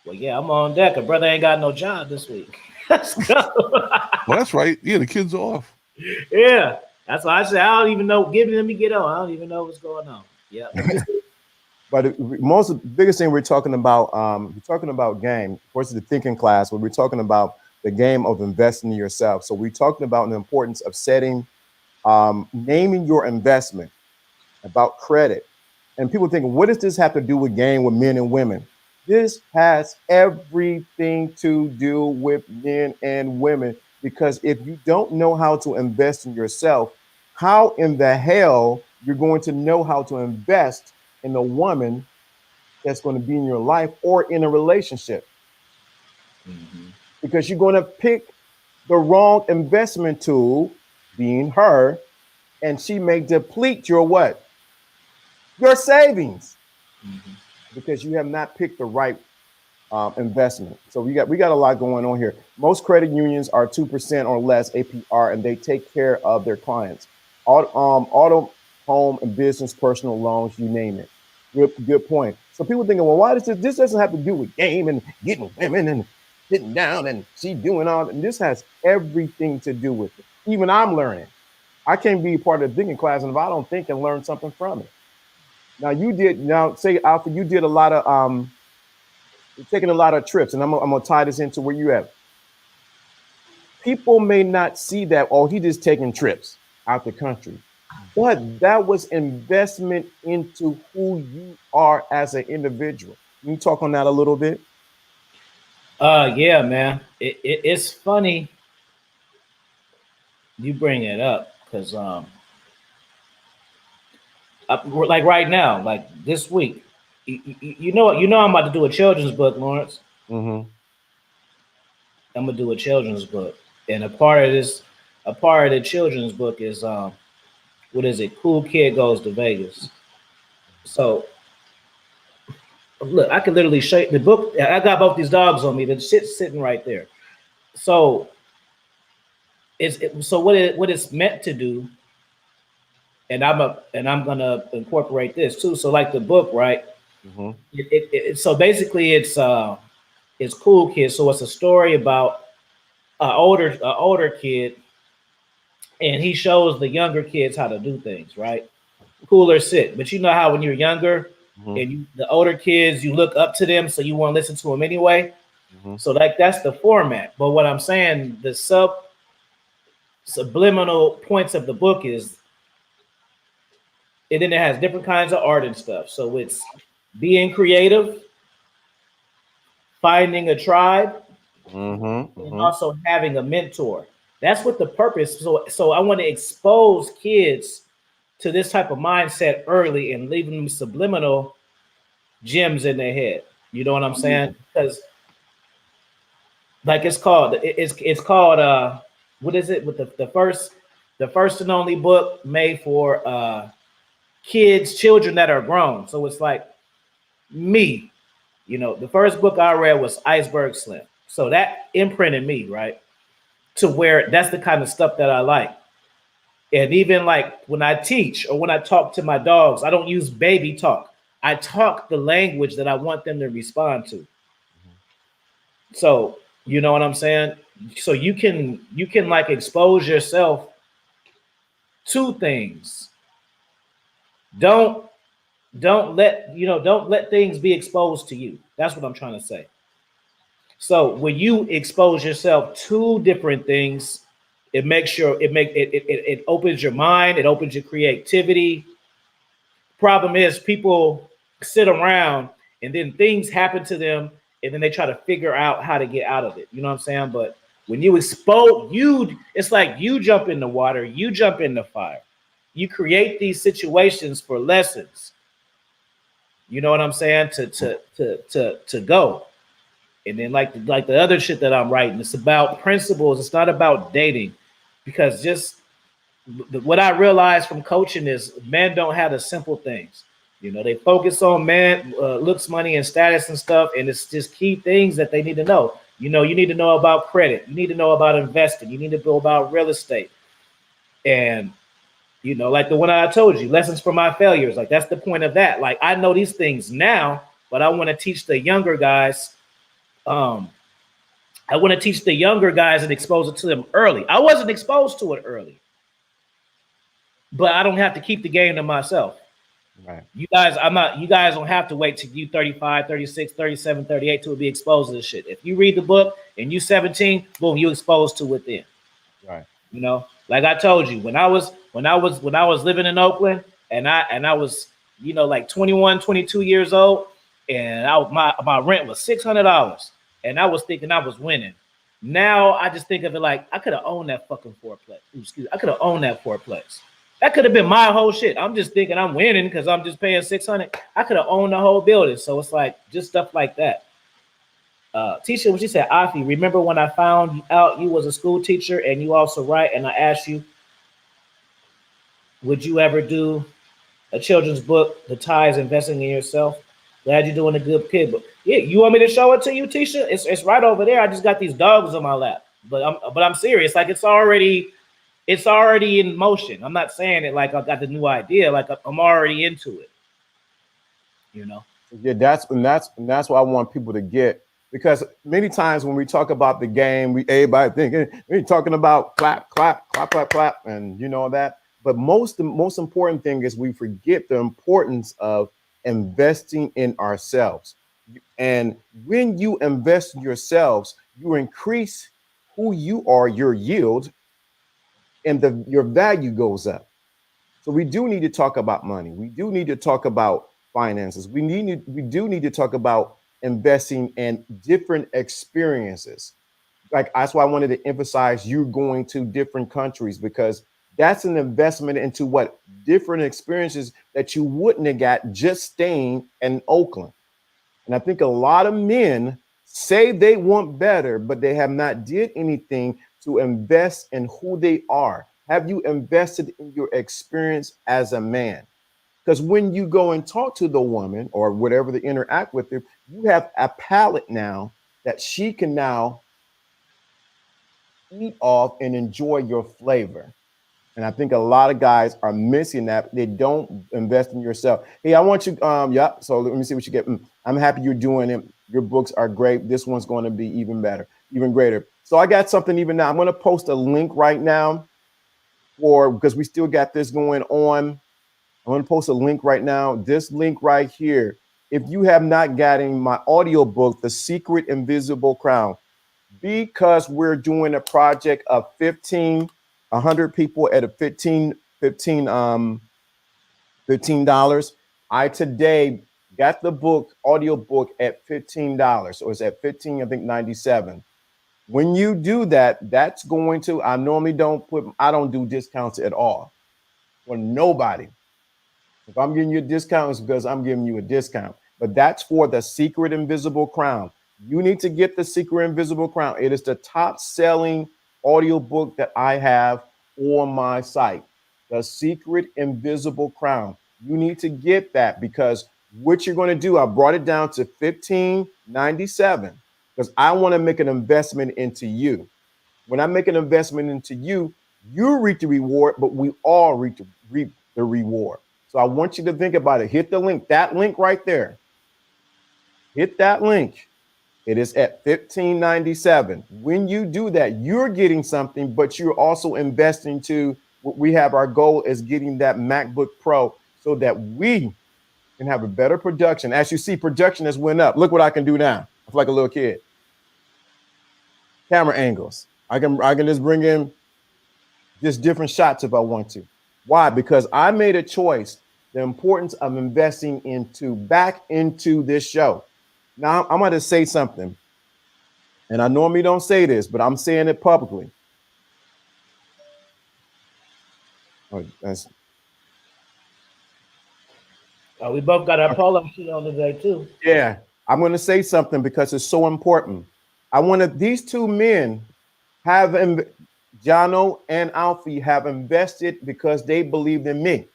Well, yeah, I'm on deck. A brother ain't got no job this week. Let's go. Well, that's right. Yeah, the kids are off. Yeah, that's why I said I don't even know. Let me get on. I don't even know what's going on. Yeah. But the biggest thing we're talking about game. Of course, the thinking class, where we're talking about the game of investing in yourself. So we're talking about the importance of setting, naming your investment, about credit, And people thinking, what does this have to do with game with men and women? This has everything to do with men and women, because if you don't know how to invest in yourself, how in the hell you're going to know how to invest in a woman that's going to be in your life or in a relationship? Mhm. Because you're going to pick the wrong investment tool, being her, and she may deplete your what? Your savings, Mhm. because you have not picked the right investment. So we got a lot going on here. Most credit unions are 2% or less APR, and they take care of their clients. Auto, home, and business personal loans, you name it. Good point. So people thinking, well, why does this doesn't have to do with game and getting women and sitting down and she doing all, and this has everything to do with it. Even I'm learning. I can't be part of the thinking class, and if I don't think and learn something from it. Now say Alpha, you did a lot of you're taking a lot of trips, and I'm gonna tie this into where you at. People may not see that, oh, he just taking trips out the country, but that was investment into who you are as an individual. Can you talk on that a little bit? Yeah, man. It's funny you bring it up because like right now, like this week, you know I'm about to do a children's book, Lawrence. Mm-hmm. I'm gonna do a children's book, and a part of the children's book is what is it? Cool Kid Goes to Vegas. So look, I can literally show you the book. I got both these dogs on me. The shit's sitting right there. So so what it's meant to do, and I'm gonna incorporate this too. So like the book, right? Mm-hmm. So basically it's Cool Kid. So it's a story about an older kid, and he shows the younger kids how to do things, right? Cooler sit. But you know how when you're younger Mm-hmm. and the older kids, you look up to them, so you want to listen to them anyway. Mm-hmm. So like that's the format. But what I'm saying, the subliminal points of the book is, and then it has different kinds of art and stuff. So it's being creative, finding a tribe, Mm-hmm. and Mm-hmm. also having a mentor. That's what the purpose. So I want to expose kids to this type of mindset early and leaving them subliminal gems in their head. You know what I'm saying? Because like it's called what is it with the first and only book made for children that are grown. So it's like me. The first book I read was Iceberg Slim. So that imprinted me, right? To where that's the kind of stuff that I like. And even like when I teach or when I talk to my dogs, I don't use baby talk. I talk the language that I want them to respond to. So you know what I'm saying? So you can like expose yourself to things. Don't don't let things be exposed to you. That's what I'm trying to say. So when you expose yourself to different things, it opens your mind, it opens your creativity. Problem is people sit around and then things happen to them and then they try to figure out how to get out of it. You know what I'm saying? But when you expose it's like you jump in the water, you jump in the fire. You create these situations for lessons. You know what I'm saying? To go. And then like the other shit that I'm writing, it's about principles. It's not about dating, because just what I realized from coaching is men don't have the simple things. They focus on man looks, money, and status and stuff, and it's just key things that they need to know. You need to know about credit. You need to know about investing. You need to know about real estate. And like the one I told you, lessons from my failures. Like that's the point of that. Like I know these things now, but I want to teach the younger guys. Um, I want to teach the younger guys and expose it to them early. I wasn't exposed to it early, but I don't have to keep the game to myself. Right. You guys don't have to wait till you 35, 36, 37, 38 to be exposed to this shit. If you read the book and you 17, boom, you exposed to it then. Right. Like I told you, when I was living in Oakland and I was you know, like 21, 22 years old, and my rent was $600, and I was thinking I was winning. Now I just think of it like I could have owned that fucking fourplex. Excuse me, I could have owned that fourplex. That could have been my whole shit. I'm just thinking I'm winning because I'm just paying 600. I could have owned the whole building. So it's like just stuff like that. Tisha, when she said, Afi, remember when I found out you was a school teacher and you also write, and I asked you, would you ever do a children's book, The Ties Investing in Yourself? Glad you're doing a good kid. But yeah, you want me to show it to you, Tisha? It's right over there. I just got these dogs on my lap. But I'm serious. Like it's already in motion. I'm not saying it like I got the new idea. Like I'm already into it. You know? Yeah, that's what I want people to get, because many times when we talk about the game, everybody thinking we're talking about clap, clap, clap, clap, clap, and you know that. But the most important thing is we forget the importance of investing in ourselves. And when you invest in yourselves, you increase who you are, your yield, and your value goes up. So we do need to talk about money. We do need to talk about finances. We do need to talk about investing in different experiences. Like that's why I wanted to emphasize you going to different countries, because that's an investment into what different experiences that you wouldn't have got just staying in Oakland. And I think a lot of men say they want better, but they have not did anything to invest in who they are. Have you invested in your experience as a man? Because when you go and talk to the woman or whatever to interact with her, you have a palate now that she can now eat off and enjoy your flavor. And I think a lot of guys are missing that. They don't invest in yourself. Hey, I want you, yeah. So let me see what you get. I'm happy you're doing it. Your books are great. This one's going to be even better, even greater. So I got something even now. I'm going to post a link right now because we still got this going on. I'm going to post a link right now. This link right here. If you have not gotten my audio book, The Secret Invisible Crown, because we're doing a project of 100 people at a $15. I today got the book, audio book at $15. So it's at 15, I think 97. When you do that, that's going to, I don't do discounts at all for nobody. If I'm giving you a discount, it's because I'm giving you a discount. But that's for The Secret Invisible Crown. You need to get The Secret Invisible Crown. It is the top selling audiobook that I have on my site. The Secret Invisible Crown. You need to get that, because what you're going to do, I brought it down to $15.97 because I want to make an investment into you. When I make an investment into you, you reap the reward, but we all reap the reward. So I want you to think about it. Hit the link, that link right there. Hit that link. It is at $15.97. When you do that, you're getting something, but you're also investing to what we have. Our goal is getting that MacBook Pro so that we can have a better production. As you see, production has went up. Look what I can do now. I feel like a little kid. Camera angles. I can just bring in just different shots if I want to. Why? Because I made a choice. The importance of investing back into this show. Now I'm going to say something, and I normally don't say this, but I'm saying it publicly. Oh, we both got our polo sheet on today too. Yeah, I'm going to say something because it's so important. These two men have, Jono and Alfie have invested because they believed in me.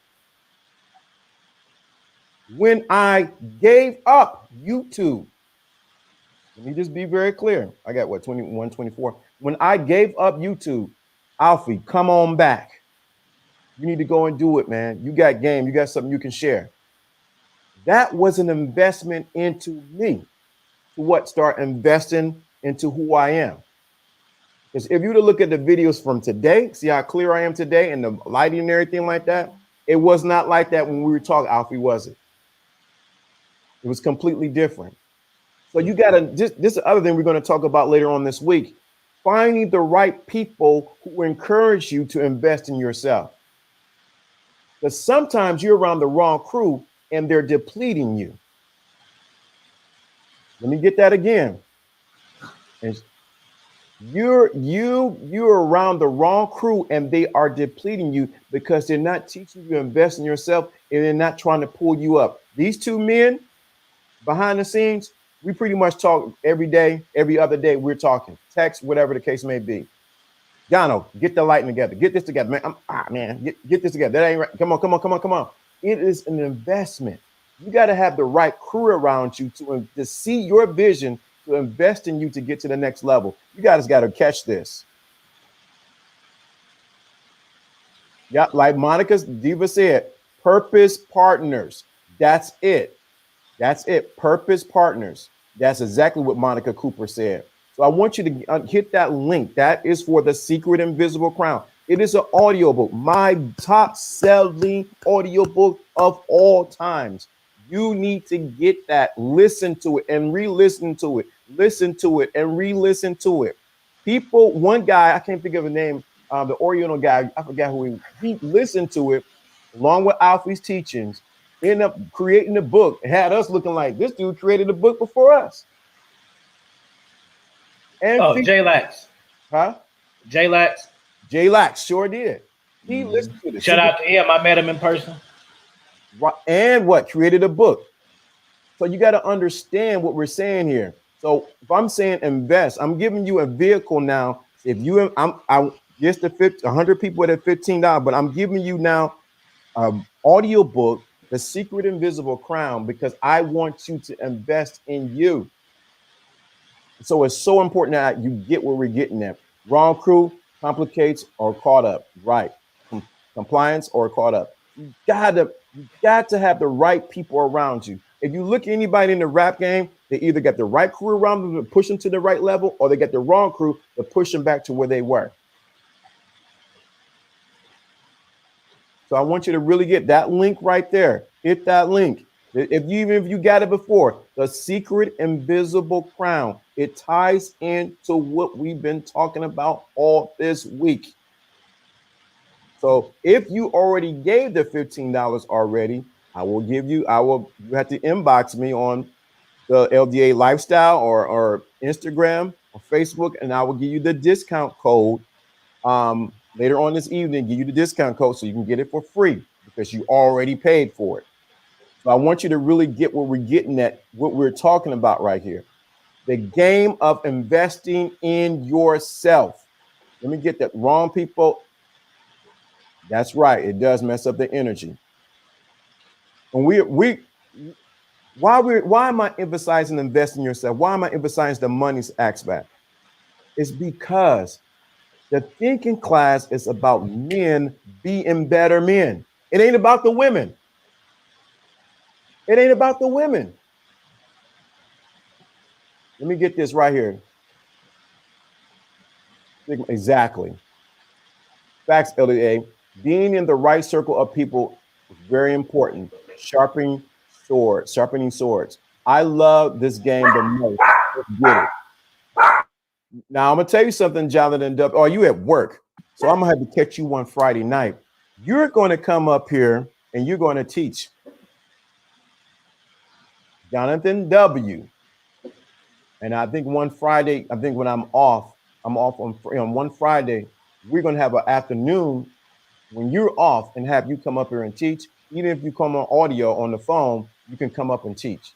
When I gave up YouTube, let me just be very clear. I got 21, 24. When I gave up YouTube, Alfie, come on back. You need to go and do it, man. You got game. You got something you can share. That was an investment into me. To start investing into who I am. Because if you were to look at the videos from today, see how clear I am today and the lighting and everything like that, it was not like that when we were talking, Alfie, was it? It was completely different. So you got to, this is the other thing we're going to talk about later on this week, finding the right people who encourage you to invest in yourself. Because sometimes you're around the wrong crew and they're depleting you. Let me get that again. And you're around the wrong crew and they are depleting you because they're not teaching you to invest in yourself and they're not trying to pull you up. These two men behind the scenes, we pretty much talk every day, every other day. We're talking text, whatever the case may be. Gano, get the lighting together. Get this together, man. Get this together. That ain't right. Come on. It is an investment. You got to have the right crew around you to see your vision, to invest in you to get to the next level. You guys got to catch this. Yeah, like Monica's Diva said, purpose partners. That's it. Purpose partners. That's exactly what Monica Cooper said. So I want you to hit that link. That is for The Secret Invisible Crown. It is an audiobook, my top selling audiobook of all times. You need to get that. Listen to it and re-listen to it. Listen to it and re-listen to it. People, one guy, I can't think of a name, the Oriental guy, I forgot who he listened to it along with Alfie's teachings, ended up creating the book, had us looking like this dude created a book before us. And J-Lax. Huh? J-Lax. J-Lax sure did. He listened to this. Shout out to him. I met him in person. And what? Created a book. So you got to understand what we're saying here. So if I'm saying invest, I'm giving you a vehicle now. If you, I guess the 100 people at $15, but I'm giving you now an audio book, The Secret Invisible Crown, because I want you to invest in you. So it's so important that you get where we're getting at. Wrong crew, complicates, or caught up. Right. Compliance or caught up. You got to have the right people around you. If you look at anybody in the rap game, they either got the right crew around them to push them to the right level, or they got the wrong crew to push them back to where they were. So I want you to really get that link right there. Hit that link. If you got it before, The Secret Invisible Crown. It ties into what we've been talking about all this week. So if you already gave the $15 already, you have to inbox me on the LDA Lifestyle or Instagram or Facebook, and I will give you the discount code later on this evening. Give you the discount code so you can get it for free because you already paid for it. So I want you to really get what we're getting at, what we're talking about right here. The game of investing in yourself. Let me get that wrong, people. That's right. It does mess up the energy. And why am I emphasizing investing in yourself? Why am I emphasizing the money's aspect? It's because the thinking class is about men being better men. It ain't about the women. It ain't about the women. Let me get this right here. Exactly. Facts, LDA. Being in the right circle of people is very important. Sharpening swords. I love this game the most. Let's get it. Now I'm gonna tell you something, Jonathan. Oh, you at work, so I'm gonna have to catch you one Friday night. You're going to come up here and you're going to teach. Jonathan W. And I think one Friday, when I'm off on one Friday, we're going to have an afternoon when you're off and have you come up here and teach. Even if you come on audio on the phone, you can come up and teach.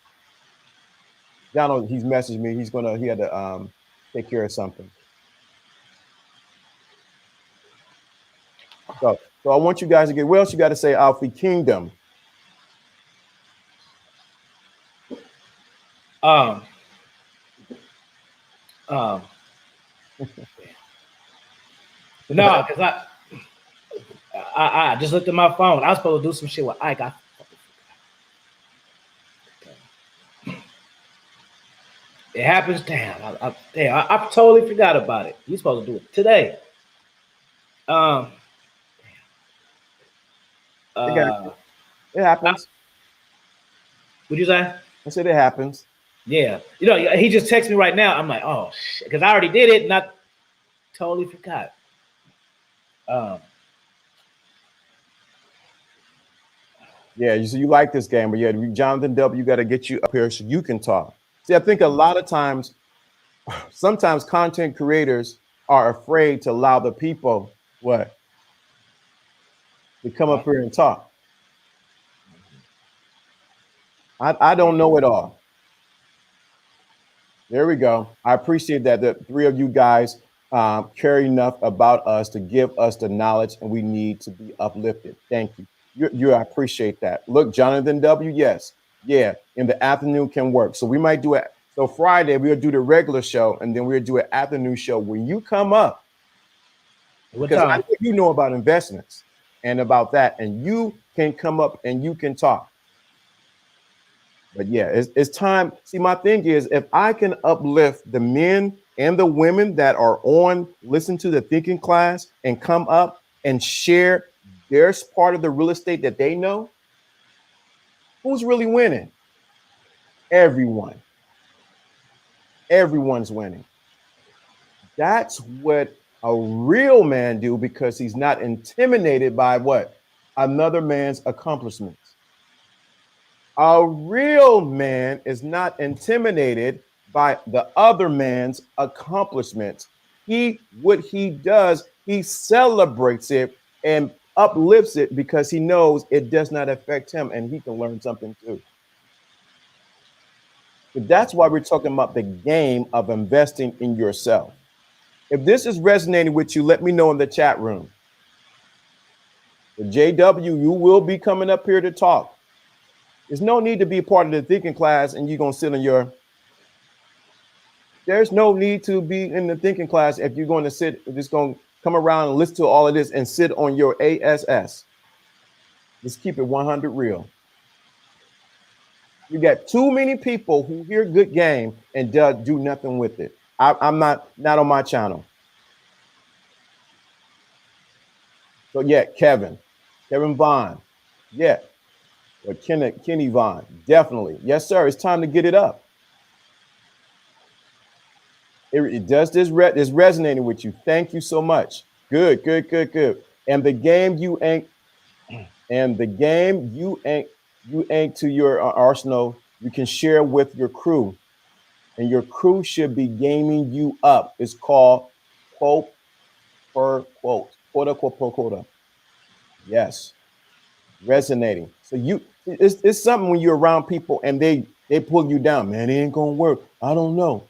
Donald, he's messaged me. He had to take care of something. So I want you guys to get, what else you got to say, Alfie Kingdom? No, because I just looked at my phone. I was supposed to do some shit with Ike. It happens. Damn, I totally forgot about it. You're supposed to do it today. It happens. What'd you say? I said it happens. Yeah. You know, he just texted me right now. I'm like, oh shit, because I already did it and I totally forgot. Yeah, you like this game, but yeah, Jonathan W, you got to get you up here so you can talk. See, I think a lot of times, sometimes content creators are afraid to allow the people what to come up here and talk. I don't know it all. There we go. I appreciate that the three of you guys care enough about us to give us the knowledge, and we need to be uplifted. Thank you. I appreciate that. Look, Jonathan W. Yes, yeah. In the afternoon can work. So we might do it. So Friday we'll do the regular show, and then we'll do an afternoon show when you come up. Because I know you know about investments and about that, and you can come up and you can talk. But yeah, it's time. See, my thing is, if I can uplift the men and the women that are on, listen to the thinking class and come up and share their part of the real estate that they know, who's really winning? Everyone. Everyone's winning. That's what a real man do, because he's not intimidated by what? Another man's accomplishments. A real man is not intimidated by the other man's accomplishments. What he does, he celebrates it and uplifts it because he knows it does not affect him and he can learn something too. But that's why we're talking about the game of investing in yourself. If this is resonating with you, let me know in the chat room. The JW, you will be coming up here to talk. There's no need to be a part of the thinking class and you're going to sit in your. There's no need to be in the thinking class if you're going to sit, just going to come around and listen to all of this and sit on your ASS. Just keep it 100 real. You got too many people who hear good game and do nothing with it. I'm not on my channel. So yeah, Kevin Vaughn, yeah. Or Kenny Vaughn, definitely. Yes, sir. It's time to get it up. It does this is resonating with you. Thank you so much. Good. And the game you ain't to your arsenal, you can share with your crew. And your crew should be gaming you up. It's called quote per quote. Quota per quota. Yes. Resonating. So it's something when you're around people and they pull you down. Man, it ain't gonna work. I don't know.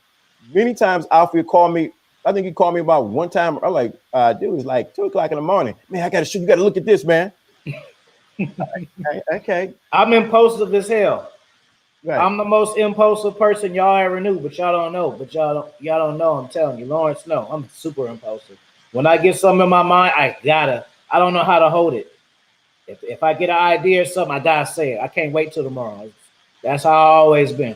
Many times Alfred called me. I think he called me about one time. I'm like, dude, it's like 2 o'clock in the morning. Man, I gotta shoot. You gotta look at this, man. Okay. I'm impulsive as hell. Right. I'm the most impulsive person y'all ever knew, but y'all don't know. Y'all don't know. I'm telling you, Lawrence, no, I'm super impulsive. When I get something in my mind, I don't know how to hold it. If I get an idea or something, I gotta say it. I can't wait till tomorrow. That's how I always been.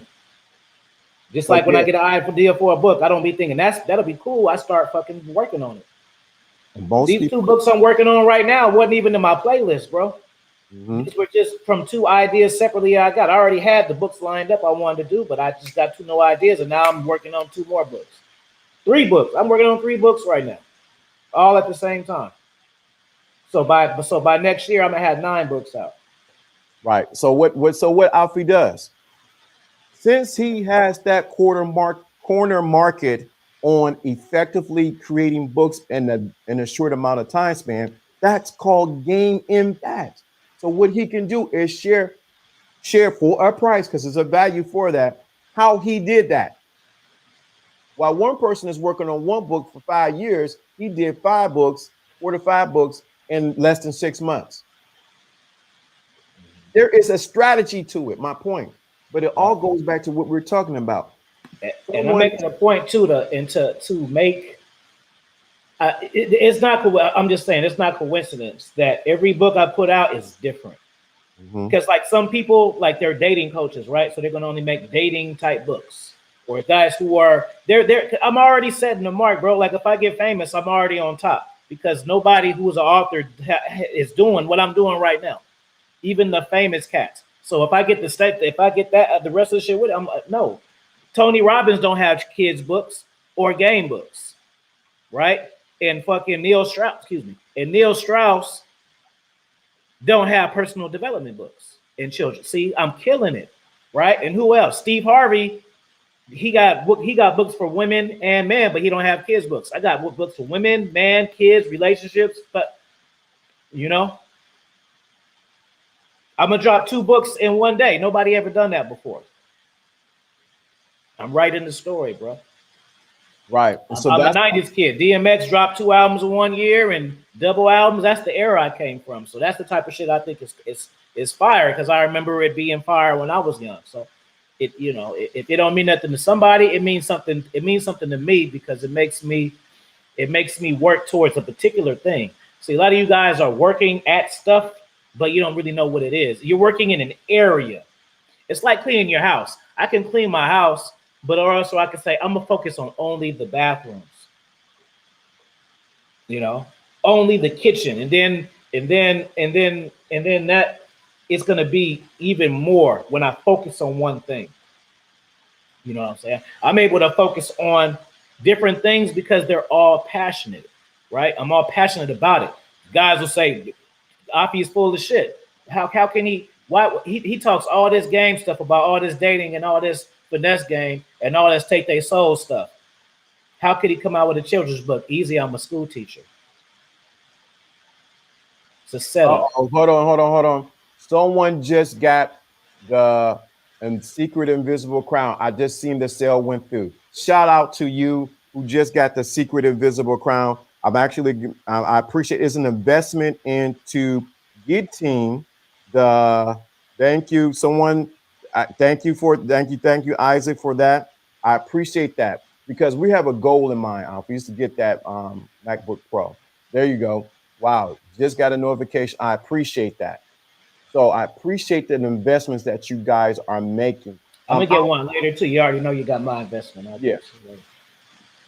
Just like when I get an idea for a book, I don't be thinking that'll be cool. I start fucking working on it. These 2 books I'm working on right now wasn't even in my playlist, bro. Mm-hmm. These were just from 2 ideas separately I got. I already had the books lined up I wanted to do, but I just got 2 new ideas, and now I'm working on 2 more books. 3 books. I'm working on 3 books right now, all at the same time. So by next year, I'm gonna have 9 books out. Right. So what Alfie does, since he has that corner market on effectively creating books in a short amount of time span, that's called game impact. So what he can do is share for a price, because there's a value for that, how he did that. While one person is working on 1 book for 5 years, he did 4 to 5 books in less than 6 months. There is a strategy to it, my point. But it all goes back to what we're talking about. And I'm making a point too to make it's not. I'm just saying it's not coincidence that every book I put out is different. Because like some people, like they're dating coaches, right? So they're gonna only make dating type books, or guys who are they're. I'm already setting the mark, bro. Like if I get famous, I'm already on top, because nobody who's an author is doing what I'm doing right now, even the famous cats. So if I get the rest of the shit with it, I'm no. Tony Robbins don't have kids books or game books, right? And fucking Neil Strauss don't have personal development books. and children. See, I'm killing it, right? And who else? Steve Harvey. He got books for women and men, but he don't have kids books. I got books for women, man, kids, relationships. But you know, I'm gonna drop 2 books in one day. Nobody ever done that before. I'm writing the story, bro. Right. So I'm a that's 90s kid. DMX dropped 2 albums in 1 year and double albums. That's the era I came from. So that's the type of shit I think is fire, because I remember it being fire when I was young. So it, you know, if it don't mean nothing to somebody, it means something. It means something to me, because it makes me work towards a particular thing. See, a lot of you guys are working at stuff, but you don't really know what it is. You're working in an area. It's like cleaning your house. I can clean my house, but also I can say I'm gonna focus on only the bathrooms, you know, only the kitchen, and then that is gonna be even more when I focus on one thing. You know what I'm saying? I'm able to focus on different things because they're all passionate, right? I'm all passionate about it. Guys will say, Afi is full of shit. How can he? Why he talks all this game stuff about all this dating and all this finesse game and all this take their soul stuff? How could he come out with a children's book? Easy, I'm a school teacher. It's a setup. hold on. Someone just got the secret invisible crown. I just seen the sale went through. Shout out to you who just got the secret invisible crown. I appreciate it's an investment into getting the. Thank you, someone. Thank you, Isaac, for that. I appreciate that, because we have a goal in mind. We used to get that MacBook Pro. There you go. Wow, just got a notification. I appreciate that. So I appreciate the investments that you guys are making. I'm gonna get one later too. You already know you got my investment. Yeah.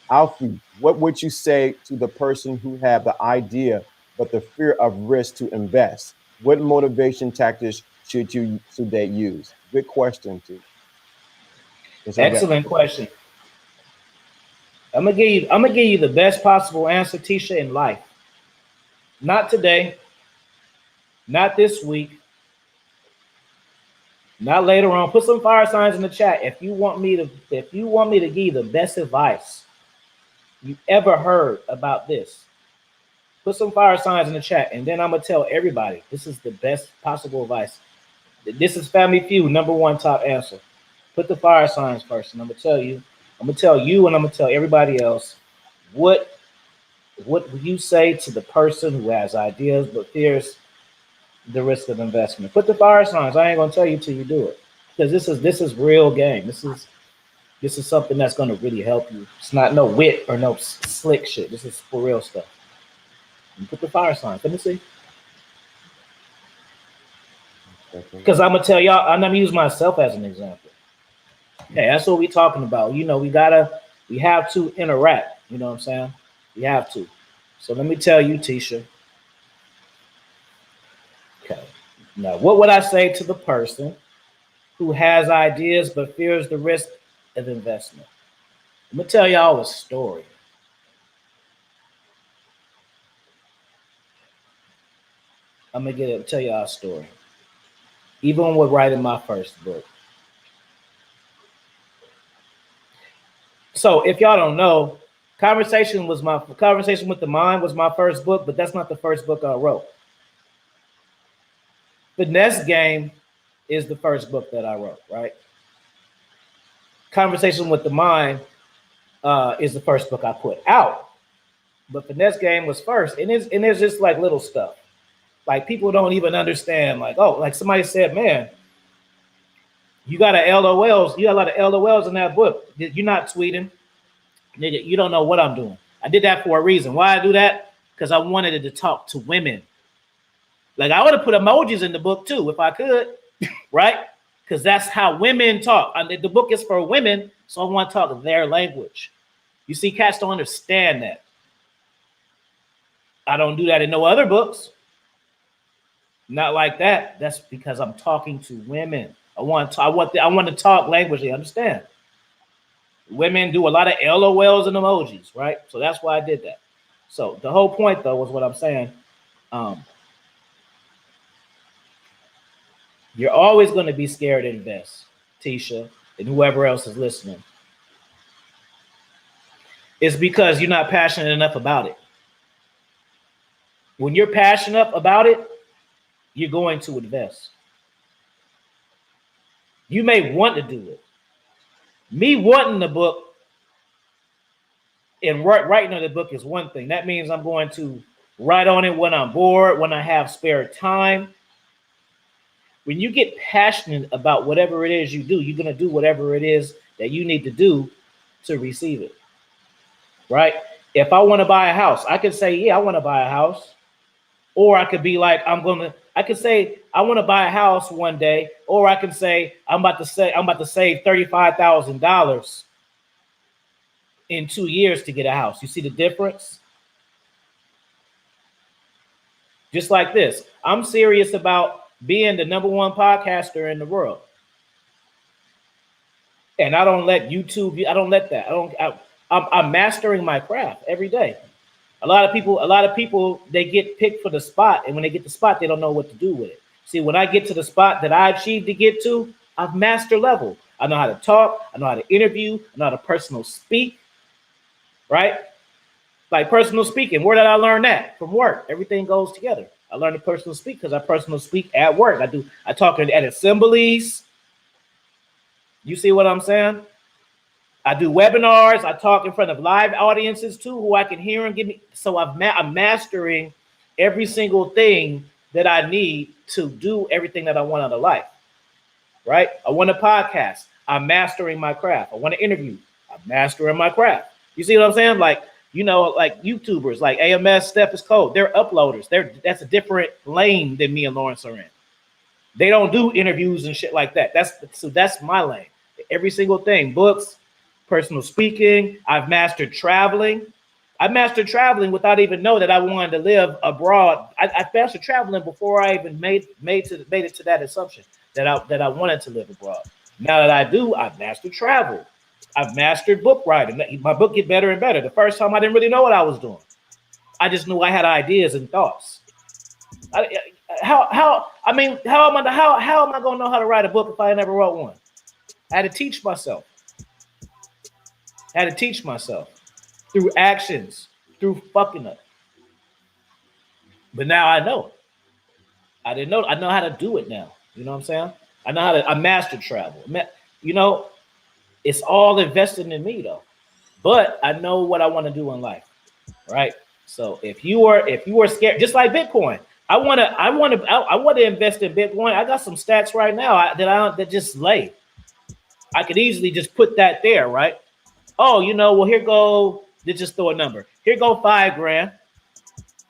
Alfie, what would you say to the person who had the idea but the fear of risk to invest? What motivation tactics should they use? Good question too. Excellent question. I'm gonna give you the best possible answer, Tisha, in life. Not today, not this week, not later on. Put some fire signs in the chat if you want me to give you the best advice you ever heard about this. Put some fire signs in the chat, and then I'm gonna tell everybody this is the best possible advice. This is Family Feud, #1 top answer. Put the fire signs first, and I'm gonna tell you, and I'm gonna tell everybody else what would you say to the person who has ideas but fears the risk of investment. Put the fire signs. I ain't gonna tell you till you do it, because this is real game. This is something that's gonna really help you. It's not no wit or no slick shit. This is for real stuff. And put the fire signs. Let me see. Because I'm gonna tell y'all, I'm gonna use myself as an example. Hey, that's what we talking about. You know, we have to interact. You know what I'm saying? We have to. So let me tell you, Tisha. Okay. Now, what would I say to the person who has ideas but fears the risk of investment? I'm gonna tell y'all a story. I'm gonna tell y'all a story. Even with writing my first book. So if y'all don't know, Conversation with the Mind was my first book, but that's not the first book I wrote. Finesse Game is the first book that I wrote, right? Conversation with the Mind is the first book I put out, but Finesse Game was first, and there's just like little stuff, like people don't even understand. Like, oh, like somebody said, man, you got a LOLs, you got a lot of LOLs in that book. You're not tweeting, nigga. You don't know what I'm doing. I did that for a reason. Why I do that? Because I wanted it to talk to women. Like I would have put emojis in the book too if I could, right? Because that's how women talk. The book is for women, so I want to talk their language. You see, cats don't understand that. I don't do that in no other books. Not like that. That's because I'm talking to women. I want to talk language they understand. Women do a lot of LOLs and emojis, right? So that's why I did that. So the whole point, though, was what I'm saying. You're always going to be scared to invest, Tisha, and whoever else is listening. It's because you're not passionate enough about it. When you're passionate about it, you're going to invest. You may want to do it. Me wanting the book and writing on the book is one thing. That means I'm going to write on it when I'm bored, when I have spare time. When you get passionate about whatever it is you do, you're going to do whatever it is that you need to do to receive it. Right? If I want to buy a house, I could say, yeah, I want to buy a house. Or I could be like, I could say, I want to buy a house one day. Or I could say, I'm about to save $35,000 in 2 years to get a house. You see the difference? Just like this. I'm serious about being the #1 podcaster in the world. And I don't let YouTube, I don't let that. I'm mastering my craft every day. A lot of people, they get picked for the spot, and when they get the spot, they don't know what to do with it. See, when I get to the spot that I achieved to get to, I've master level. I know how to talk, I know how to interview, I know how to personal speak, right? Like personal speaking, where did I learn that? From work. Everything goes together. I learned to personal speak because I personal speak at work. I talk at assemblies. You see what I'm saying? I do webinars. I talk in front of live audiences too, who I can hear and give me. So I'm mastering every single thing that I need to do everything that I want out of life, right? I want a podcast. I'm mastering my craft. I want to interview. I'm mastering my craft. You see what I'm saying? Like, you know, like YouTubers, like AMS, Steph is Code. They're uploaders. That's a different lane than me and Lawrence are in. They don't do interviews and shit like that. That's my lane. Every single thing, books, personal speaking. I've mastered traveling. I mastered traveling without even know that I wanted to live abroad. I mastered traveling before I even made it to that assumption that I wanted to live abroad. Now that I do, I've mastered travel. I've mastered book writing. My book get better and better. The first time I didn't really know what I was doing. I just knew I had ideas and thoughts. How am I going to know how to write a book if I never wrote one? I had to teach myself. Through actions, through fucking up. But now I know. I didn't know. I know how to do it now. You know what I'm saying? I mastered travel. You know, it's all invested in me though. But I know what I want to do in life, right? So if you are scared, just like Bitcoin, I want to invest in Bitcoin. I got some stacks right now that just lay. I could easily just put that there, right? Oh, you know, well, here go. Let's just throw a number. Here go $5,000,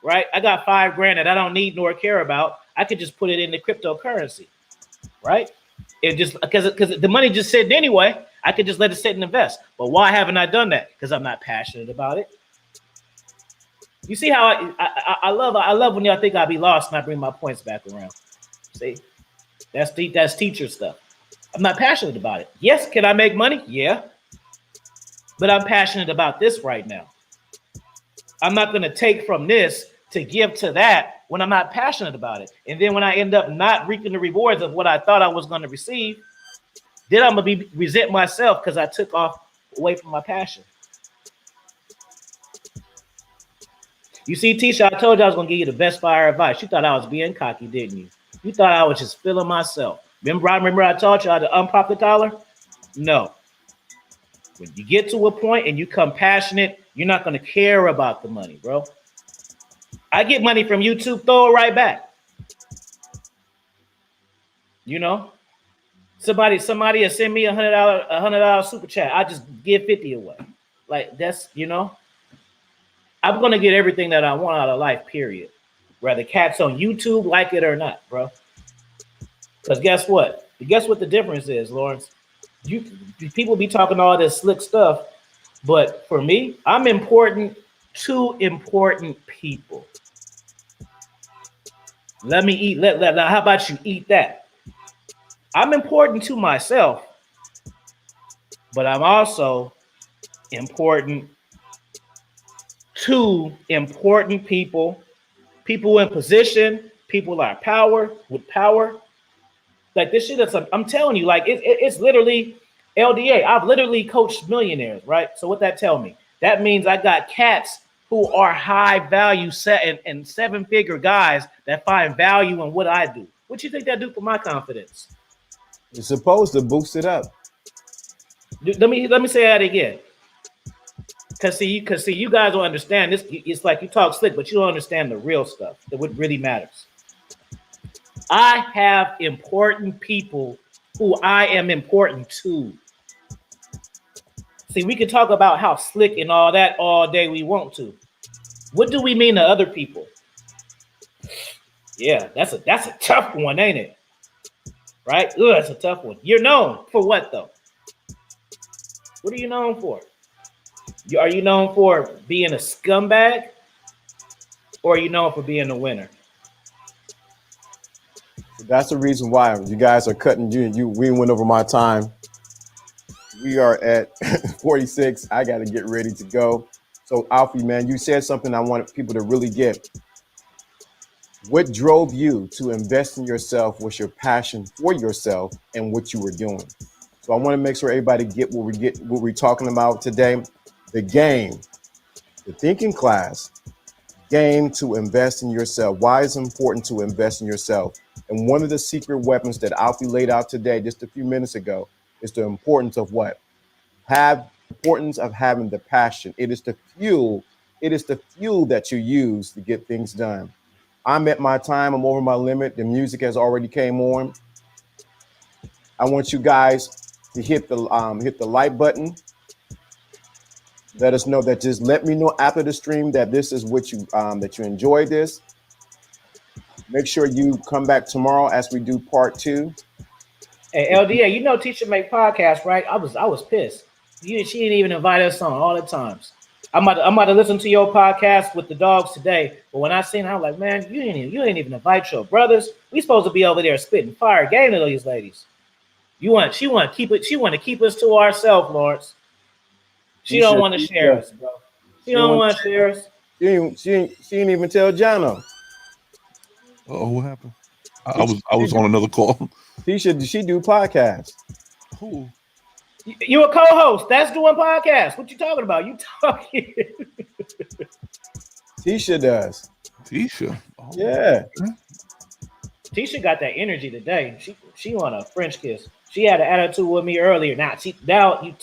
right? I got $5,000 that I don't need nor care about. I could just put it in the cryptocurrency, right? It just because the money just sitting anyway. I could just let it sit and invest. But why haven't I done that? Because I'm not passionate about it. You see how I love when y'all think I'll be lost and I bring my points back around. See, that's teacher stuff. I'm not passionate about it. Yes, can I make money? Yeah. But I'm passionate about this right now. I'm not going to take from this to give to that when I'm not passionate about it. And then when I end up not reaping the rewards of what I thought I was going to receive, then I'm going to resent myself because I took off away from my passion. You see, Tisha, I told you I was going to give you the best fire advice. You thought I was being cocky, didn't you? You thought I was just feeling myself. Remember I taught you how to unpop the collar? No. When you get to a point and you become passionate, you're not going to care about the money, bro. I get money from YouTube, throw it right back. You know, somebody will send me $100 super chat. I just give 50 away. Like that's, you know, I'm going to get everything that I want out of life, period. Whether cats on YouTube like it or not, bro. Because guess what? Guess what the difference is, Lawrence? People be talking all this slick stuff, but for me, I'm important to important people. Let me eat. How about you eat that? I'm important to myself, but I'm also important to important people, people in position, people with power, Like this shit is, I'm telling you, like it's literally LDA. I've literally coached millionaires, right? So what that tell me? That means I got cats who are high value set and 7-figure guys that find value in what I do. What you think that do for my confidence? You're supposed to boost it up. Let me say that again. Cause see, you guys don't understand this. It's like you talk slick, but you don't understand the real stuff. That what really matters. I have important people who I am important to. See, we can talk about how slick and all that all day we want to. What do we mean to other people? Yeah, that's a tough one, ain't it? Right? Ooh, that's a tough one. You're known for what though? What are you known for? Are you known for being a scumbag, or are you known for being a winner? That's the reason why you guys are cutting. We went over my time. We are at 46. I got to get ready to go. So Alfie, man, you said something I wanted people to really get. What drove you to invest in yourself was your passion for yourself and what you were doing. So I want to make sure everybody get what we're talking about today. The game, the thinking class, game to invest in yourself. Why is it important to invest in yourself? And one of the secret weapons that Alfie laid out today, just a few minutes ago, is the importance of what? Importance of having the passion. It is the fuel. It is the fuel that you use to get things done. I'm at my time. I'm over my limit. The music has already came on. I want you guys to hit the like button. Let us know that. Just let me know after the stream that this is what you that you enjoyed this. Make sure you come back tomorrow as we do part 2. Hey LDA, you know Teacher make podcasts, right? I was pissed. She didn't even invite us on all the times. I'm about to listen to your podcast with the dogs today. But when I seen her, I'm like, man, you didn't even invite your brothers. We supposed to be over there spitting fire game to these ladies. She want to keep us to ourselves, Lawrence. She don't want to share us, bro. She don't want to share us. She didn't even tell Jono. Oh, what happened? I was on another call. She do podcasts. Who? You a co-host. That's doing podcasts. What you talking about? You talking. Tisha does. Tisha. Oh, yeah. Tisha got that energy today. She want a French kiss. She had an attitude with me earlier. Now you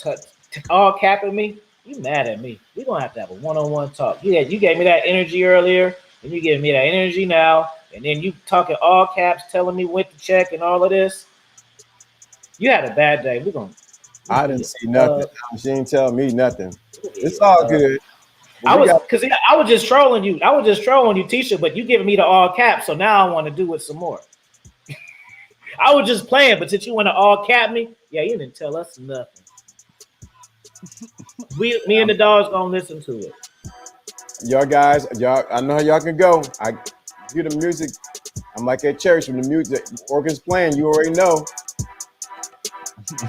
all capping me. You mad at me? We gonna have to have a one-on-one talk. Yeah, you gave me that energy earlier, and you giving me that energy now, and then you talking all caps, telling me when to check and all of this. You had a bad day. I didn't see nothing. She didn't tell me nothing. It's all good. I was just trolling you. I was just trolling you, Tisha, but you giving me the all caps, so now I want to do it some more. I was just playing, but since you want to all cap me, yeah, you didn't tell us nothing. Me and the dogs gonna listen to it. Y'all guys, I know how y'all can go. I hear the music. I'm like at church when the music organ's playing. You already know.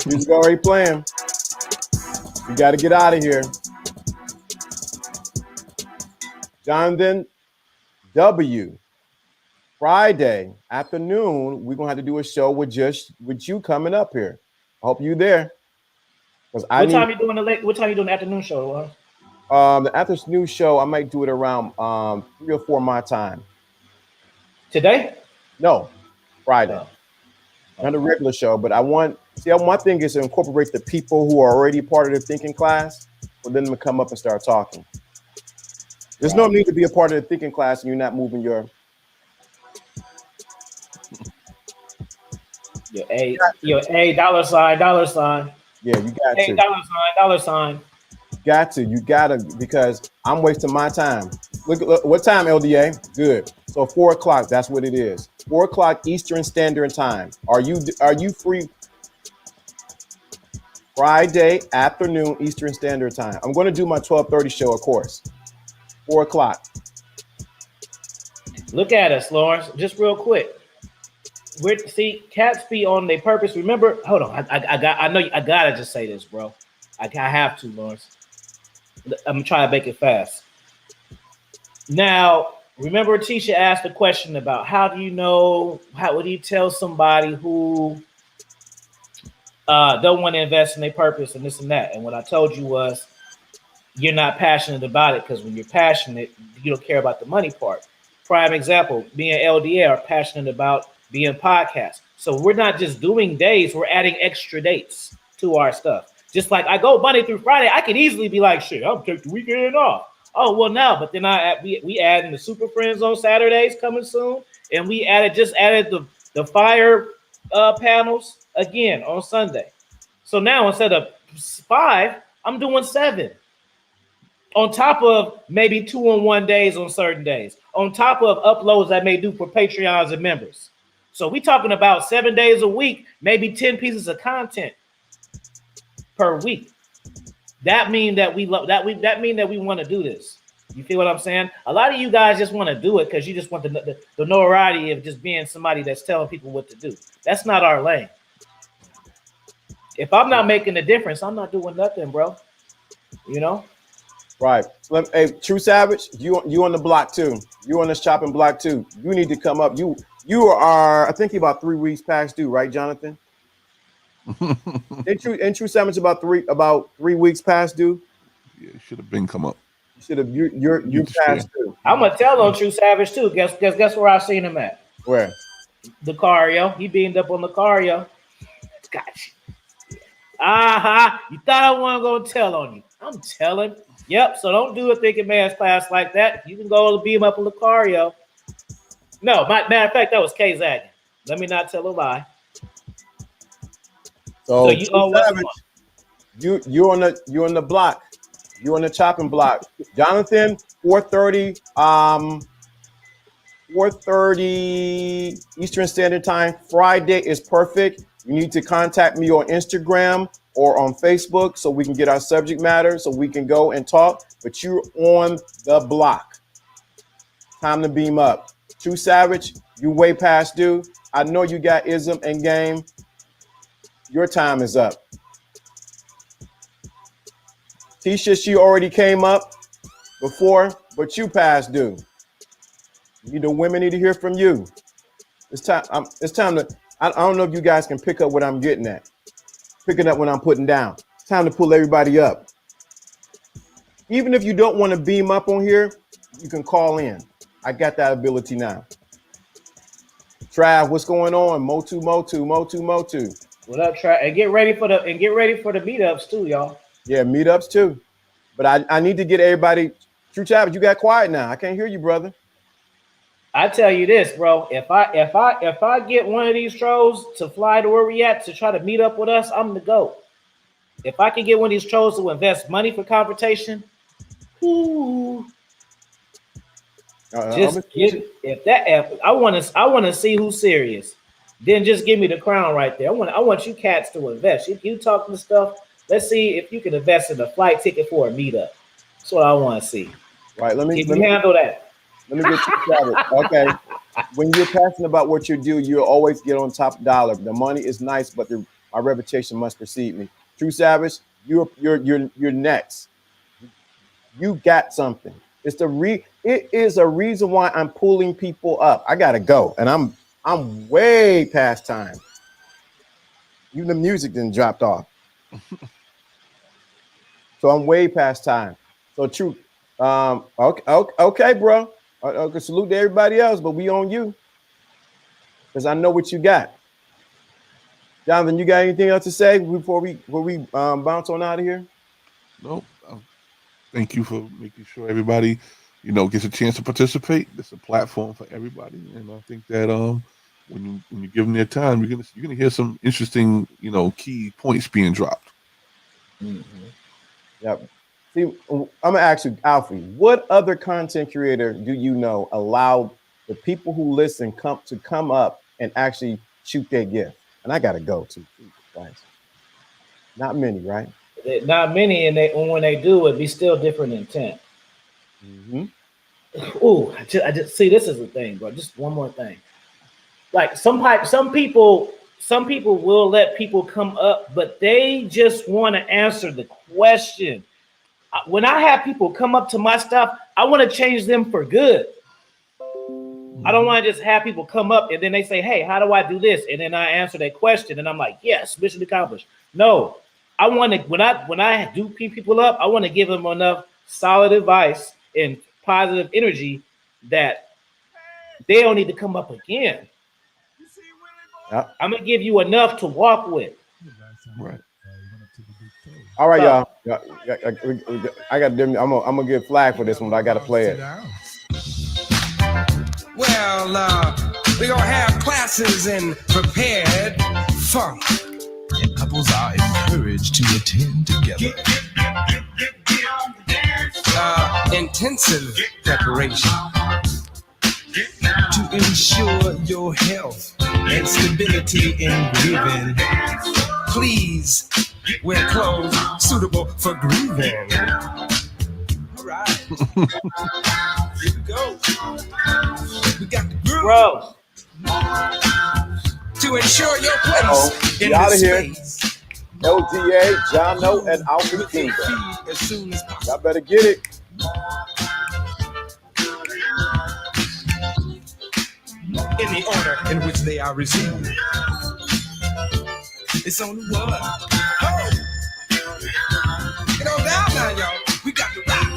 Music already playing. You got to get out of here. Jonathan W. Friday afternoon, we're gonna have to do a show with you coming up here. I hope you there. What time you doing the afternoon show? The afternoon show, I might do it around 3 or 4 my time. Today? No, Friday. Not a regular show, but my thing is to incorporate the people who are already part of the thinking class for them to come up and start talking. There's no need to be a part of the thinking class and you're not moving your A dollar sign. Yeah, you got to. Dollar sign. You gotta, because I'm wasting my time. Look, what time, LDA? Good. So 4 o'clock, that's what it is. 4 o'clock Eastern Standard Time. Are you free? Friday afternoon Eastern Standard Time. I'm going to do my 12:30 show, of course. 4 o'clock. Look at us, Lawrence. Just real quick. Cats be on their purpose. Remember, hold on. I gotta just say this, bro. I have to, Lawrence. I'm trying to make it fast. Now, Remember, Tisha asked a question about how do you know, how would you tell somebody who don't want to invest in their purpose and this and that? And what I told you was you're not passionate about it, because when you're passionate, you don't care about the money part. Prime example, me and LDA are passionate about being podcasts. So we're not just doing days, we're adding extra dates to our stuff. Just like I go Monday through Friday, I could easily be like, shit, I'll take the weekend off. Oh, well, now, but then we adding the Super Friends on Saturdays coming soon. And we just added the fire panels again on Sunday. So now instead of 5, I'm doing 7. On top of maybe 2-on-1 days on certain days. On top of uploads I may do for Patreons and members. So we talking about 7 days a week, maybe 10 pieces of content per week. That mean that we want to do this. You feel what I'm saying? A lot of you guys just want to do it because you just want the notoriety of just being somebody that's telling people what to do. That's not our lane. If I'm not making a difference, I'm not doing nothing, bro. You know? Right. Hey, True Savage, you on the block too. You on this chopping block too. You need to come up. You are, I think, you're about 3 weeks past due, right, Jonathan? Ain't True Savage about 3 weeks past due? Yeah, should have been come up. You past due. I'm gonna tell on True Savage too. Guess where I seen him at? Where? Lucario. He beamed up on Lucario. Gotcha. You thought I wasn't gonna tell on you. I'm telling. Yep. So don't do a thinking man's class like that. You can go beam up on Lucario. No, matter of fact, that was K Zagging. Let me not tell a lie. So you Savage, you're on the block. You're on the chopping block. Jonathan, 4:30 Eastern Standard Time. Friday is perfect. You need to contact me on Instagram or on Facebook so we can get our subject matter so we can go and talk. But you're on the block. Time to beam up. True Savage, you way past due. I know you got ism and game. Your time is up. Tisha, she already came up before, but you past due. The women need to hear from you. It's time. It's time to. I don't know if you guys can pick up what I'm getting at. Picking up what I'm putting down. It's time to pull everybody up. Even if you don't want to beam up on here, you can call in. I got that ability now. Trav, what's going on? Motu. What up, Trav? And get ready for the meetups too, y'all. Yeah, meetups too. But I need to get everybody. True Travis, you got quiet now. I can't hear you, brother. I tell you this, bro. If I get one of these trolls to fly to where we at to try to meet up with us, I'm the GOAT. If I can get one of these trolls to invest money for confrontation, I want to see who's serious. Then just give me the crown right there. I want you cats to invest. If you talking stuff, let's see if you can invest in a flight ticket for a meetup. That's what I want to see. Right. Let me handle that. Let me get you started. Okay. When you're passionate about what you do, you'll always get on top dollar. The money is nice, but my reputation must precede me. True Savage, you're next. You got something. It is a reason why I'm pulling people up. I gotta go, and I'm way past time. Even the music didn't dropped off. So I'm way past time. So True. Okay, bro. Okay, salute to everybody else, but we on you because I know what you got. Jonathan, you got anything else to say before we bounce on out of here? Nope. Thank you for making sure everybody, gets a chance to participate. It's a platform for everybody, and I think that when you give them their time, you're gonna hear some interesting, key points being dropped. Mm-hmm. Yep. See, I'm gonna ask you, Alfie, what other content creator do you know allow the people who listen to come up and actually shoot their gift? And I gotta go too, guys. Not many, right? Not many, and when they do, it'd be still different intent. Mm-hmm. Ooh, I just see. This is the thing, bro. Just one more thing. Like some people will let people come up, but they just want to answer the question. When I have people come up to my stuff, I want to change them for good. I don't want to just have people come up and then they say, hey, how do I do this? And then I answer that question and I'm like, yes, mission accomplished. No, I want to, when I do pick people up, I want to give them enough solid advice and positive energy that they don't need to come up again. I'm going to give you enough to walk with. Right. All right, y'all. I got them. I'm gonna get flagged for this one, but I gotta play it. Well, we're gonna have classes in prepared funk. And couples are encouraged to attend together. Intensive preparation to ensure your health and stability in grooving. Please wear clothes suitable for grooving. All right. Here we go. We got the groove. Bro. To ensure your place in Get out the of here. space. LDA, Jono, and Alfred Kingdom. As soon as possible. Y'all better get it. In the order in which they are received. It's on the one. Oh. Get on down now, y'all. We got the rock.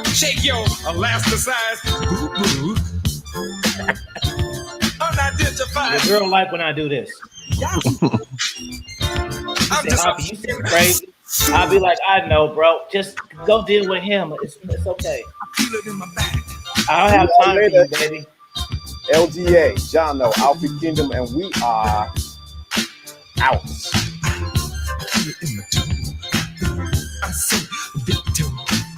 Shake your elasticized boo-boo. Unidentified. Your girl like when I do this. I'm just you seem crazy. I'll be like, I know, bro. Just go deal with him. It's okay. I feel it in my back. I don't have time for you, baby. LDA, Jono, Alfred Kingdom, and we are out. I feel it in my